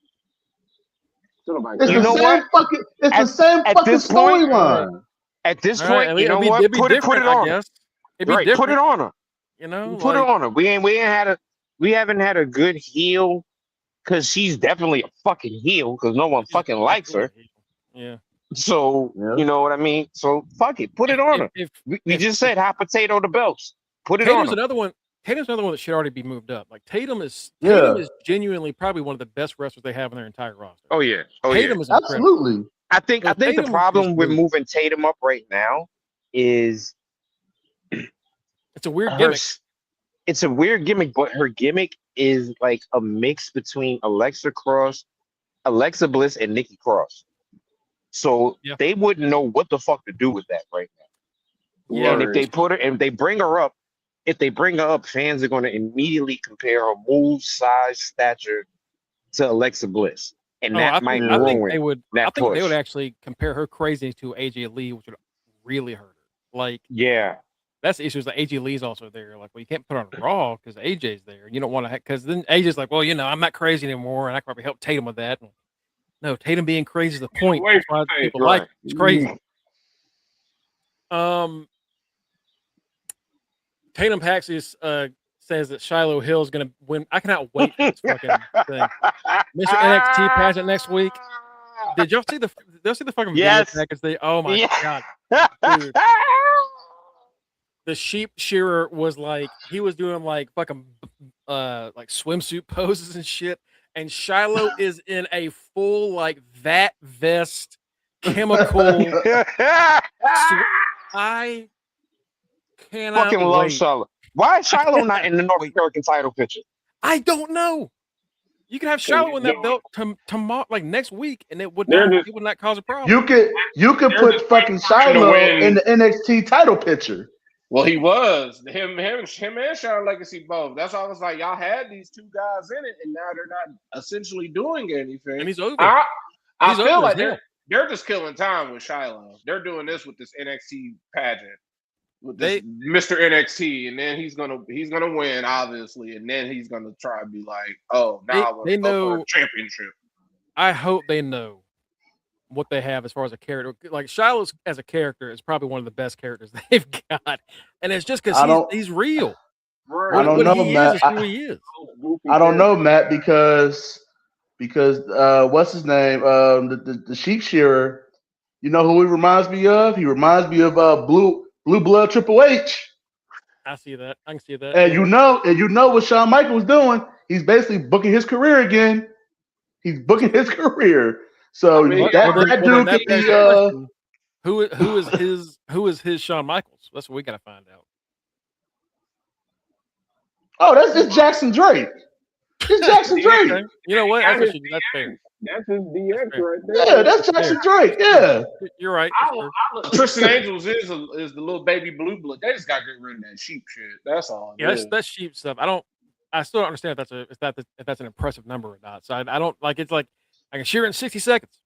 It's the same fucking storyline. At this point, you know what? Put it on. Right, put it on her. You know, put it on her. We haven't had a good heel because she's definitely a fucking heel because no one fucking likes her. Yeah. So you know what I mean. So fuck it, put it on her. We just said hot potato the belts. Put it on her. Tatum's another one that should already be moved up. Like Tatum is genuinely probably one of the best wrestlers they have in their entire roster. Oh yeah. Tatum is absolutely. I think the problem with moving Tatum up right now is it's a weird gimmick. It's a weird gimmick, but her gimmick is like a mix between Alexa Bliss, and Nikki Cross. So they wouldn't know what the fuck to do with that right now. Yeah, and if they bring her up, fans are going to immediately compare her move, size, stature to Alexa Bliss, and I think they would actually compare her crazy to AJ Lee, which would really hurt her. Like, yeah, that's the issue. Is that AJ Lee's also there. Like, well, you can't put her on Raw because AJ's there. And you don't want to, because then AJ's like, well, you know, I'm not crazy anymore, and I can probably help Tatum with that. And, no, Tatum being crazy is the point. That's why people like it. It's crazy. Tatum Paxis says that Shiloh Hill is going to win. I cannot wait for this fucking thing. Mr. NXT pageant next week. Did y'all see the fucking video package? Oh my god, dude. The sheep shearer was like, he was doing like fucking like swimsuit poses and shit. And Shiloh is in a full like that vest, chemical. I cannot fucking love Shiloh. Why is Shiloh not in the North American title picture? I don't know. You could have Shiloh in that belt tomorrow, like next week, and it would not cause a problem. You could put fucking Shiloh in the NXT title picture. Well, he was him and Shawn Legacy both. That's why I was like, y'all had these two guys in it, and now they're not essentially doing anything. And he's over. I feel like they're just killing time with Shiloh. They're doing this with this NXT pageant with this Mr. NXT, and then he's gonna win obviously, and then he's gonna try to be like, oh, now they know championship. I hope they know what they have as far as a character. Like Shiloh as a character is probably one of the best characters they've got, and it's just because he's real. I don't know, Matt. I don't know, Matt, because what's his name? The sheep shearer, You know who he reminds me of? He reminds me of Blue Blood Triple H. I see that. I can see that. And yeah. you know what Shawn Michaels doing? He's basically booking his career again. He's booking his career. So I mean, that dude could be who is his Shawn Michaels? That's what we gotta find out. Oh, that's just Jackson Drake. It's Jackson Drake. Okay. You know what? That's fair. That's his DX right there. Yeah, that's Jackson Drake. Yeah. You're right. Tristan Angels is the little baby blue blood. They just got to get rid of that sheep shit. That's all. Yeah, that's cheap stuff. I still don't understand if that's an impressive number or not. So I don't like it's like I can shear it in 60 seconds.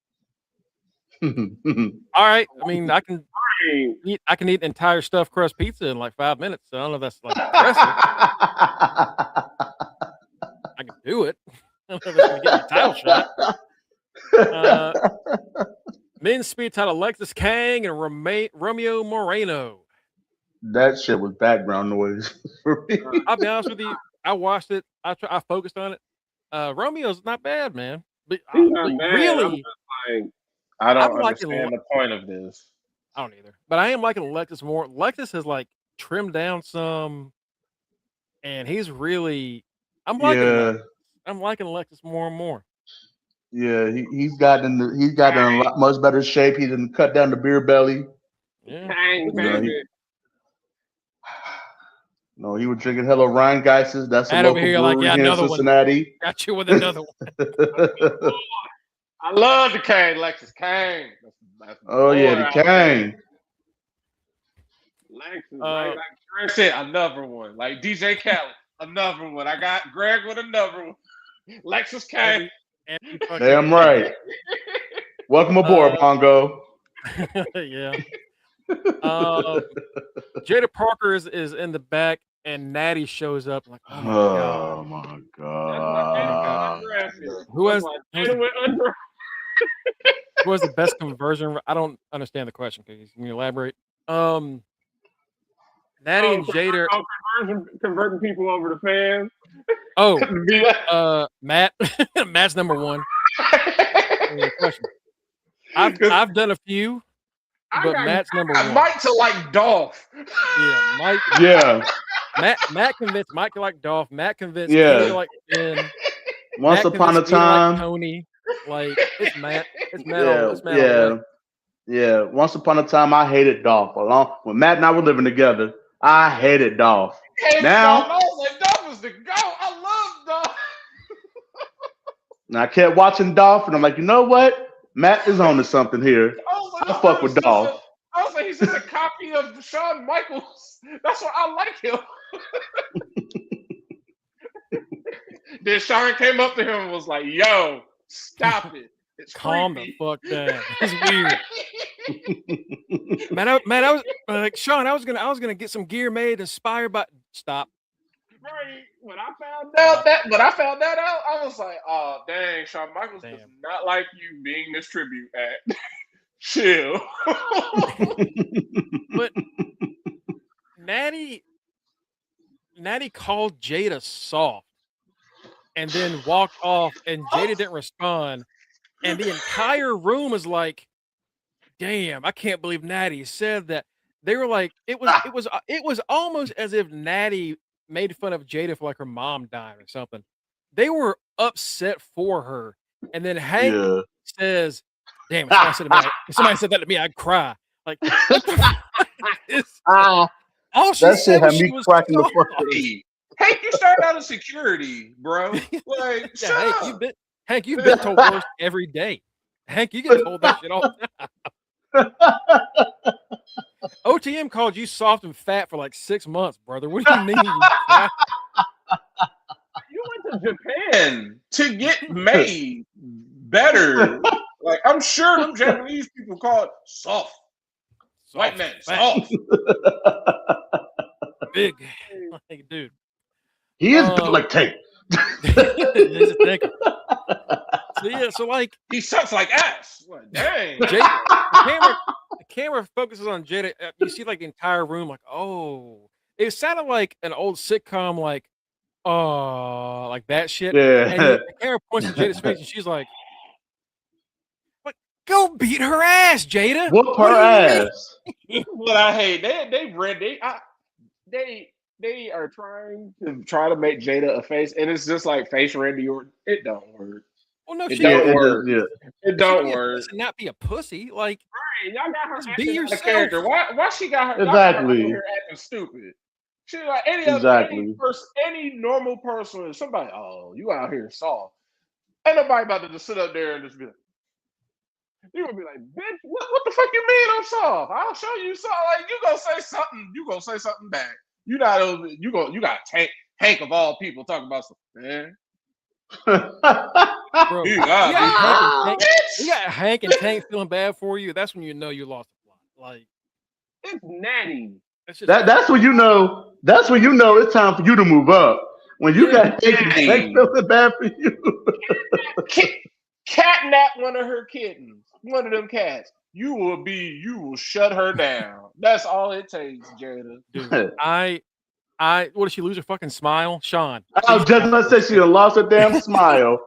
All right. I mean, I can eat an entire stuffed crust pizza in like 5 minutes. So I don't know if that's like impressive. I can do it. I don't know if it's gonna get me a title shot. Men's speed title: Alexis Kang and Romeo Moreno. That shit was background noise for me. I'll be honest with you. I watched it. I focused on it. Romeo's not bad, man. But really, I don't understand the point of this. I don't either. But I am liking Alexis more. Alexis has like trimmed down some, and he's really. I'm liking Alexis more and more. Yeah, he's gotten in a lot much better shape. He didn't cut down the beer belly. Yeah. No, he was drinking hella Ryan Geisses. That's a local brewery here in Cincinnati. One. Got you with another one. I love the Kane, Lexus Kane. The Kane. Lexus, like Greg said, another one. Like DJ Khaled, another one. I got Greg with another one. Lexus Kane. Damn right. Welcome aboard, Mongo. Yeah. Jada Parker is in the back, and Natty shows up. Like, oh my god! Who has the best conversion? I don't understand the question. Can you elaborate? Natty and Jada converting people over to fans. Oh, Matt. Matt's number one. Question. I've done a few. But Matt's number one. Mike to like Dolph. Yeah, Mike. Yeah. Matt convinced Mike to like Dolph. Matt convinced Kenny to like Ben. Once upon a time. Like Tony. Like it's Matt. It's Matt. Yeah. It's Matt Yeah. Once upon a time, I hated Dolph. When Matt and I were living together, I hated Dolph. Now, I was like, Dolph was the GOAT. I love Dolph. And I kept watching Dolph, and I'm like, you know what? Matt is on to something here. I fuck with Dolph. I was like, he's just a copy of Shawn Michaels. That's why I like him. Then Shawn came up to him and was like, yo, stop it. It's calm creepy. The fuck down. It's weird. Man, I was like, Shawn, I was gonna get some gear made inspired by stop. Right. When I found that out, I was like, oh dang, Shawn Michaels does not like you being this tribute act. Chill. But Natty called Jada soft and then walked off, and Jada didn't respond. And the entire room is like, damn, I can't believe Natty said that. They were like, it was almost as if Natty made fun of Jada for like her mom dying or something. They were upset for her. And then Hank says, damn, if somebody said that to me, I'd cry. Like, all she that said shit had me cracking the fuck up. Hank, you started out in security, bro. Like, Hank, you've been told worse every day. Hank, you get told that shit all the time. OTM called you soft and fat for like 6 months, brother. What do you mean? You went to Japan to get made better. Like, I'm sure them Japanese people call it soft. White man, soft. Big. Like, dude. He is built like tape. So like he sucks like ass. What, dang. The camera focuses on Jada. You see like the entire room, like, oh. It sounded like an old sitcom, like, oh, like that shit. Yeah. And the camera points to Jada's face, and she's like, Go beat her ass, Jada. Whoop her ass. What I hate, they are trying to make Jada a face, and it's just like face Randy Orton. It don't work. Well, no, It she don't can work. It don't be a work. pussy and not be a pussy. Like, Hey, y'all got her just be acting out of yourself. character. Why she got her? Exactly. Y'all got her here acting stupid. She like any normal person. Somebody, oh, you out here soft. Ain't nobody about to just sit up there and just be like, you gonna be like, bitch, what the fuck you mean I'm soft? I'll show you soft. Like you gonna say something, back. You got Hank of all people talking about something, man. Bro, you got bitch. Hank and Tank feeling bad for you. That's when you know you lost the plot. Like, it's natty. That's when you know. That's when you know it's time for you to move up. When you got Hank and Tank feeling bad for you. Catnap one of her kittens, one of them cats. You will shut her down. That's all it takes, Jada. Dude, what did she lose her fucking smile? Sean. I was just gonna say she done lost her damn smile.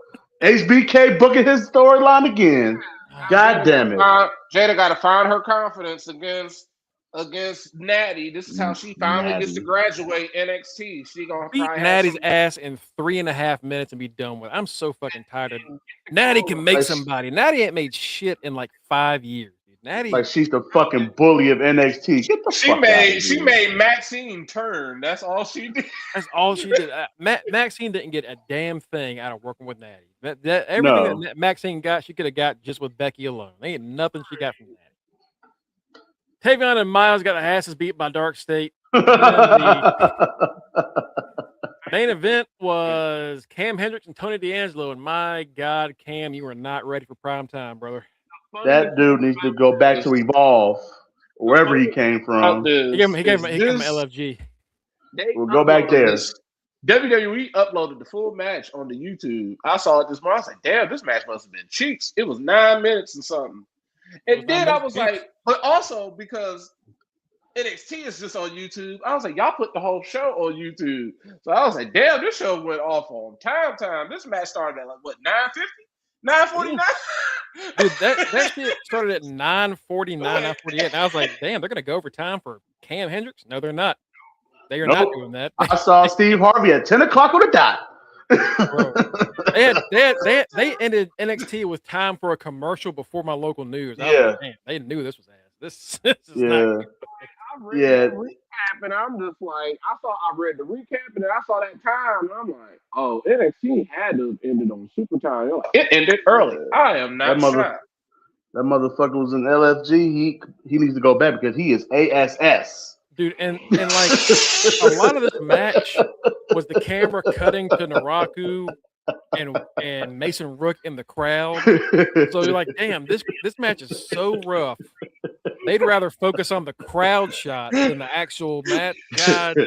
HBK booking his storyline again. God damn it. Jada got to find her confidence against Natty. This is how she finally gets to graduate NXT. She gonna beat Natty's ass in 3.5 minutes and be done with it. I'm so fucking tired of it. Natty can make somebody. Natty ain't made shit in like 5 years. Natty, like she's the fucking bully of NXT. Get the fuck out of here. She made Maxine turn. That's all she did. That's all she did. Maxine didn't get a damn thing out of working with Natty. Everything that Maxine got, she could have got just with Becky alone. There ain't nothing she got from Natty. Tavion and Miles got their asses beat by Dark State. The main event was Cam Hendricks and Tony D'Angelo. And my God, Cam, you are not ready for prime time, brother. That dude needs to go back to Evolve, wherever he came from. He gave him LFG. We'll go back there. WWE uploaded the full match on the YouTube. I saw it this morning. I was like, damn, this match must have been cheeks. It was 9 minutes and something. And then I was like, but also because NXT is just on YouTube, I was like, y'all put the whole show on YouTube. So I was like, damn, this show went off on time. This match started at like, what, 9:50? 9:49? Dude, that shit started at 9:49, 9:48. And I was like, damn, they're going to go over time for Cam Hendricks? No, they're not. They are not doing that. I saw Steve Harvey at 10 o'clock on the dot. Bro, they ended NXT with time for a commercial before my local news. I was like, man, they knew this was ass. This is not good. I read the recap and I'm just like, I read the recap and then I saw that time and I'm like, oh, NXT had to have ended on super time. It ended early. I am not shocked. That motherfucker was in LFG. He needs to go back because he is ASS. Dude, and like a lot of this match was the camera cutting to Naraku and Mason Rook in the crowd. So you're like, damn, this match is so rough. They'd rather focus on the crowd shot than the actual match. God.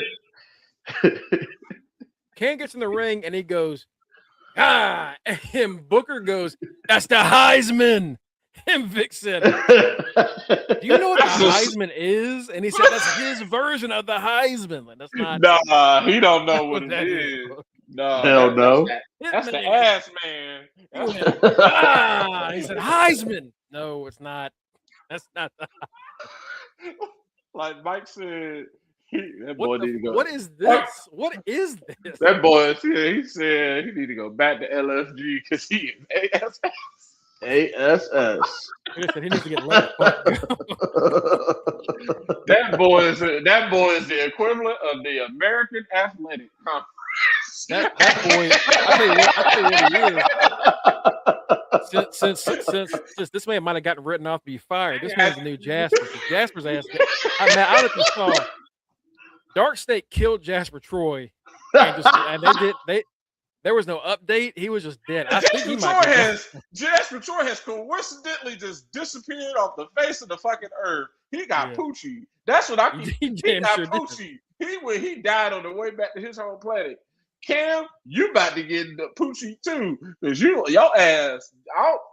Ken gets in the ring and he goes, and Booker goes, that's the Heisman. And Vic said, do you know what the Heisman is? And he said, that's his version of the Heisman. Like, that's not. Nah, he don't know what it is. No, hell no. That's the ass man. He said, Heisman. No, it's not. That's not. Like Mike said, that boy need to go. What is this? What is this? That boy, he said he need to go back to LFG because he is ASS. ASS. He said he needs to get let the fuck go. That boy is the equivalent of the American Athletic Conference. That boy, I tell you what he is. Since this man might have gotten written off to be fired, this man's the new Jasper. Jasper's ass. I don't know if you saw. Dark State killed Jasper Troy, and there was no update. He was just dead. I think Jasper Troy has coincidentally just disappeared off the face of the fucking earth. He got Poochie. That's what I keep. He got Poochie. He died on the way back to his home planet. Cam, you about to get the Poochie too, because your ass.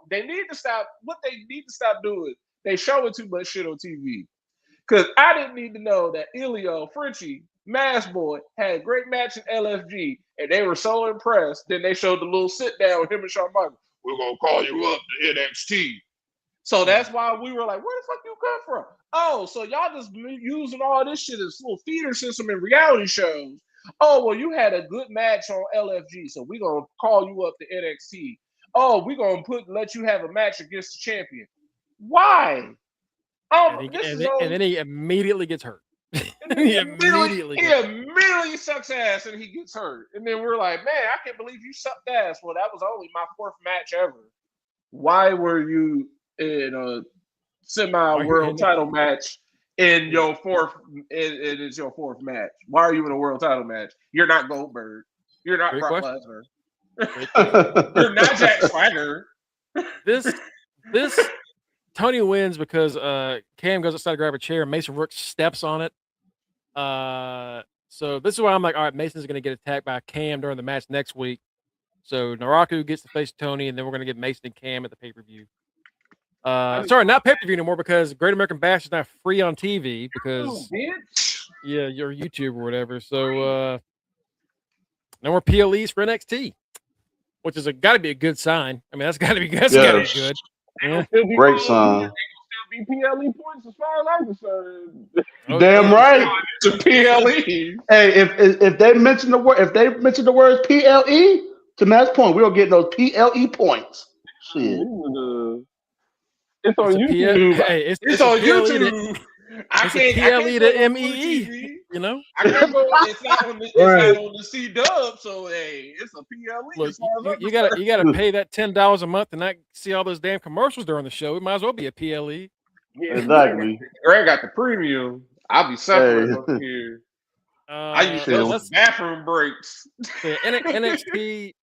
They need to stop. What they need to stop doing. They showing too much shit on TV. Because I didn't need to know that Elio, Frenchie, Mass Boy had a great match in LFG, and they were so impressed. Then they showed the little sit down with him and Shawn Michaels. We're gonna call you up to NXT. So that's why we were like, where the fuck you come from? Oh, so y'all just using all this shit as little feeder system in reality shows. Oh, well, you had a good match on LFG, so we're going to call you up to NXT. Oh, we're going to let you have a match against the champion. Why? And then he immediately gets hurt. he immediately sucks ass and he gets hurt. And then we're like, man, I can't believe you sucked ass. Well, that was only my 4th match ever. Why were you in a semi-world title match in your 4th? It is your 4th match. Why are you in a world title match? You're not Goldberg. You're not Brock Lesnar. You're not Jack Swagger. This Tony wins because Cam goes outside to grab a chair and Mason Rook steps on it. So this is why I'm like, all right, Mason's going to get attacked by Cam during the match next week. So Naraku gets to face Tony, and then we're going to get Mason and Cam at the pay-per-view. Sorry, not pay-per-view anymore because Great American Bash is not free on TV because you're YouTube or whatever. So no more PLEs for NXT, which is got to be a good sign. I mean, that's got to be good. Yeah. Great sign. Be PLE points as far as I'm concerned. Damn right. To PLE. Hey, if they mention the word, PLE, to Matt's point, we'll get those PLE points. Shit. It's on YouTube. It's on YouTube. I can't PLE to MEE. You know, I can't go. It's not on the C Dub. So hey, it's a PLE. Look, you gotta pay that $10 a month and not see all those damn commercials during the show. It might as well be a PLE. Yeah, exactly. Greg got the premium. I'll be suffering up here. I use those bathroom breaks. NXT.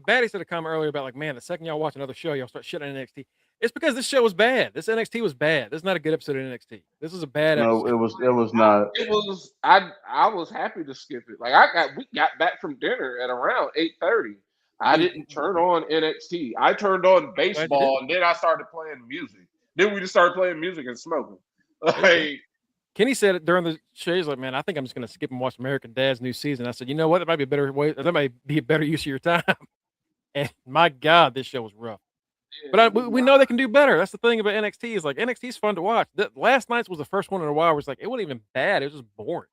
Batty said a comment earlier about like, man, the second y'all watch another show, y'all start shitting on NXT. It's because this show was bad. This NXT was bad. This is not a good episode of NXT. This was a bad episode. No, it was not. It was. I was happy to skip it. Like we got back from dinner at around 8:30. I didn't turn on NXT. I turned on baseball and then I started playing music. Then we just started playing music and smoking. Like Kenny said it during the show. He's like, man, I think I'm just gonna skip and watch American Dad's new season. I said, you know what? That might be a better way. That might be a better use of your time. And my God, this show was rough. But we know they can do better. That's the thing about NXT is like NXT is fun to watch. Last night's was the first one in a while where it's like it wasn't even bad. It was just boring.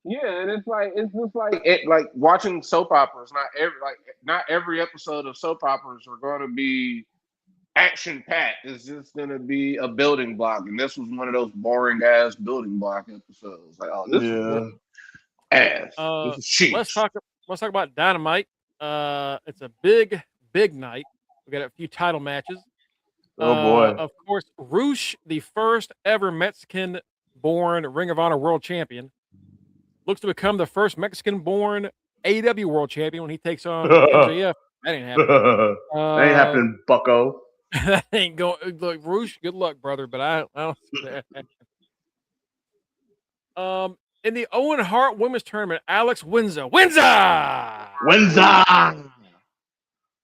Yeah, and it's just like watching soap operas. Not every episode of soap operas are going to be action packed. It's just going to be a building block, and this was one of those boring ass building block episodes. Like, oh, this is ass. This is cheap. Let's talk about Dynamite. It's a big night. We got a few title matches. Oh boy! Of course, Roosh, the first ever Mexican-born Ring of Honor World Champion, looks to become the first Mexican-born AEW World Champion when he takes on MJF. That ain't happening. That ain't happening, Bucko. That ain't going. Look, Roosh, good luck, brother, but I don't see that. In the Owen Hart Women's Tournament, Alex Windsor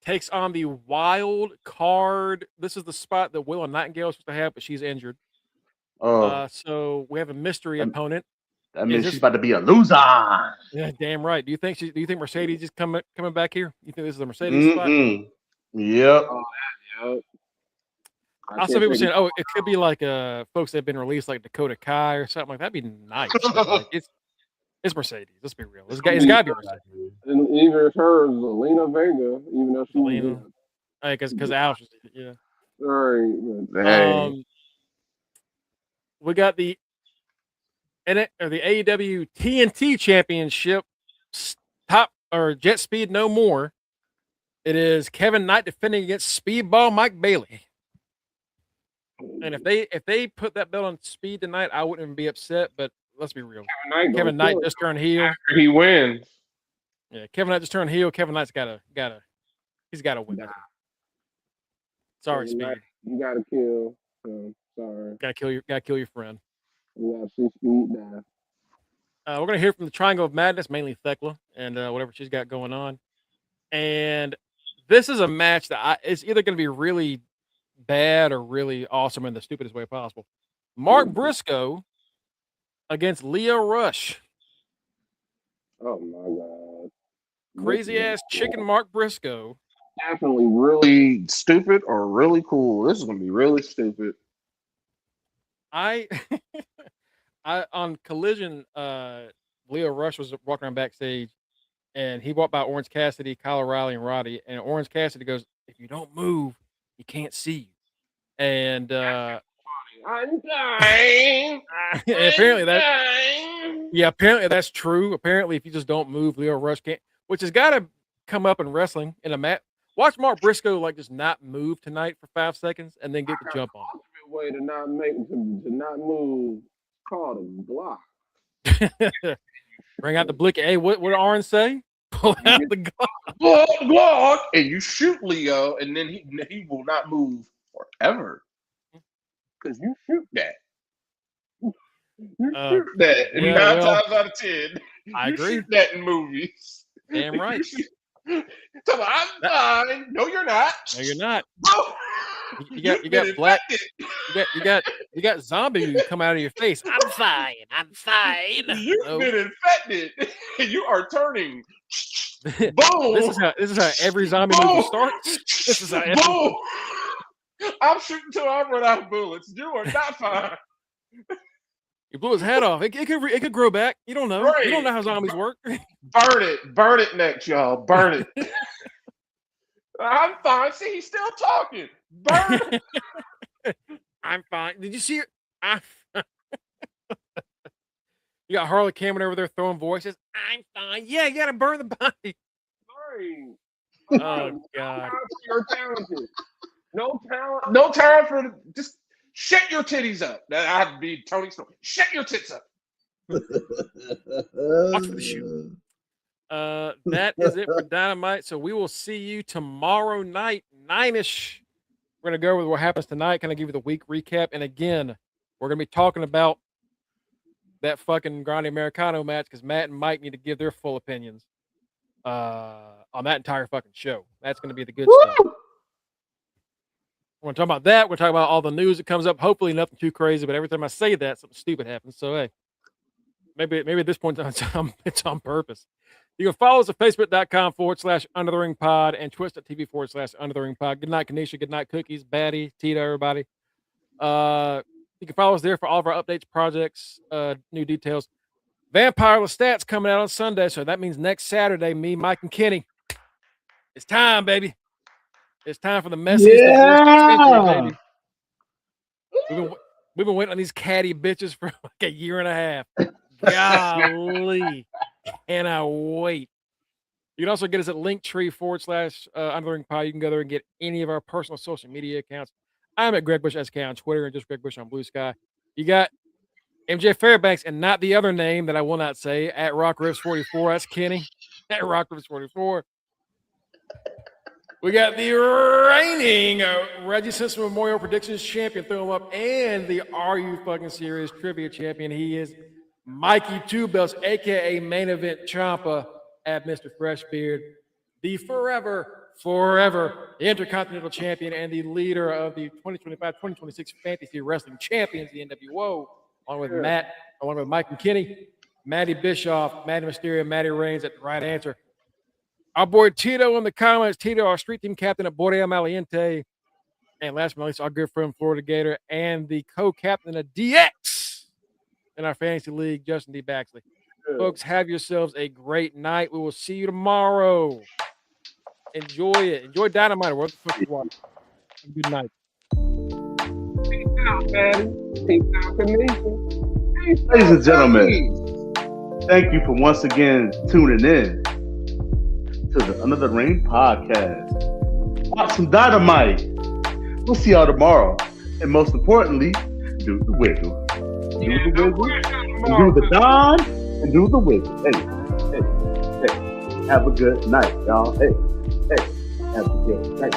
takes on the wild card. This is the spot that Willow Nightingale is supposed to have, but she's injured. So we have a mystery opponent. That means she's about to be a loser. Yeah, damn right. Do you think Mercedes is coming back here? You think this is a Mercedes spot? Yep. Yep. I saw people saying, "Oh, it could be like folks that have been released, like Dakota Kai or something like that." That'd be nice. Like, it's Mercedes. Let's be real. It's got to be Mercedes. And even her, Zelina Vega, even though she's because Alex, yeah. Right. We got the AEW TNT Championship Jet Speed No More. It is Kevin Knight defending against Speedball Mike Bailey. And if they put that belt on Speed tonight, I wouldn't even be upset. But let's be real. Kevin Knight just turned heel. After he wins. Yeah, Kevin Knight just turned heel. Kevin Knight's gotta win. Nah. Sorry, Speed. You gotta kill. So, sorry. Gotta kill your friend. You gotta see Speed die. We're gonna hear from the Triangle of Madness, mainly Thekla and whatever she's got going on. And this is a match that it's either gonna be really bad or really awesome in the stupidest way possible. Mark Briscoe against Leo Rush. Oh my God. Crazy ass chicken Mark Briscoe definitely really stupid or really cool. This is gonna be really stupid. I on Collision, Leo Rush was walking around backstage, and he walked by Orange Cassidy, Kyle O'Reilly, and Roddy. And Orange Cassidy goes, "If you don't move, he can't see you." And I'm dying. apparently apparently that's true. Apparently, if you just don't move, Leo Rush can't. Which has got to come up in wrestling in a match. Watch Mark Briscoe just not move tonight for 5 seconds and then get the jump on. Way to not move. Called a block. Bring out the blick. Hey, what did Orange say? Pull out the Glock, and you shoot Leo, and then he will not move forever. Because you shoot that. You shoot that. Yeah, 9 times out of 10. I agree. Shoot that in movies. Damn right. I'm fine. No, you're not. No, you're not. Bro. You got black. You got zombie who come out of your face. I'm fine. You've been infected. You are turning. Boom. This is how every zombie movie starts. This is how boom. I'm shooting till I run out of bullets. You are not fine. He blew his head off. It could grow back. You don't know. Right. You don't know how zombies work. Burn it next, y'all. Burn it. I'm fine. See, he's still talking. Burn it. I'm fine. Did you see it? You got Harley Cameron over there throwing voices. I'm fine. Yeah, you gotta burn the body. Sorry. Oh God. You're talented. No talent. No time for just shut your titties up. That I have to be Tony Snow. Shut your tits up. Watch for the shoe. That is it for Dynamite. So we will see you tomorrow night, 9-ish. We're gonna go with what happens tonight. Kind of give you the week recap, and again, we're gonna be talking about that fucking Grande Americano match because Matt and Mike need to give their full opinions on that entire fucking show. That's gonna be the good stuff. We're gonna talk about that. We're talking about all the news that comes up. Hopefully, nothing too crazy. But every time I say that, something stupid happens. So hey, maybe at this point in time, it's on purpose. You can follow us at facebook.com/UnderTheRingPod and twitch.tv/UnderTheRingPod. Good night, Kanisha. Good night, Cookies, Batty, Tito, everybody. You can follow us there for all of our updates, projects, new details. Vampire Lestat's coming out on Sunday, so that means next Saturday, me, Mike, and Kenny. It's time, baby. It's time for the messiest century, baby. We've been waiting on these catty bitches for like a year and a half. Golly. Cannot wait. You can also get us at linktree/UnderTheRingPod. You can go there and get any of our personal social media accounts. I'm at Greg Bush SK on Twitter and just Greg Bush on Blue Sky. You got MJ Fairbanks and not the other name that I will not say at RockRiffs44. That's Kenny at RockRiffs44. We got the reigning Reggie Simpson Memorial Predictions Champion, throw him up, and the Are You Fucking Serious Trivia Champion. He is Mikey Two Belts, aka Main Event Ciampa at Mr. Freshbeard, the forever Intercontinental Champion and the leader of the 2025-2026 Fantasy Wrestling Champions, the NWO, along with Matt, along with Mike and Kenny, Matty Bischoff, Matty Mysterio, Matty Reigns at the right answer. Our boy Tito in the comments, Tito, our street team captain at Borea Maliente, and last but not least, our good friend Florida Gator and the co-captain of DX in our fantasy league, Justin D. Baxley. Folks, have yourselves a great night. We will see you tomorrow. Enjoy it. Enjoy Dynamite. What the fuck you want? Good night. Peace out, man. Peace out, Kanisha. Ladies and gentlemen, thank you for once again tuning in to the Under the Ring podcast. Watch some Dynamite. We'll see y'all tomorrow. And most importantly, do the wiggle. Do the wiggle. And do the Don. And do the wiggle. Hey. Have a good night, y'all. Hey. Have a good night.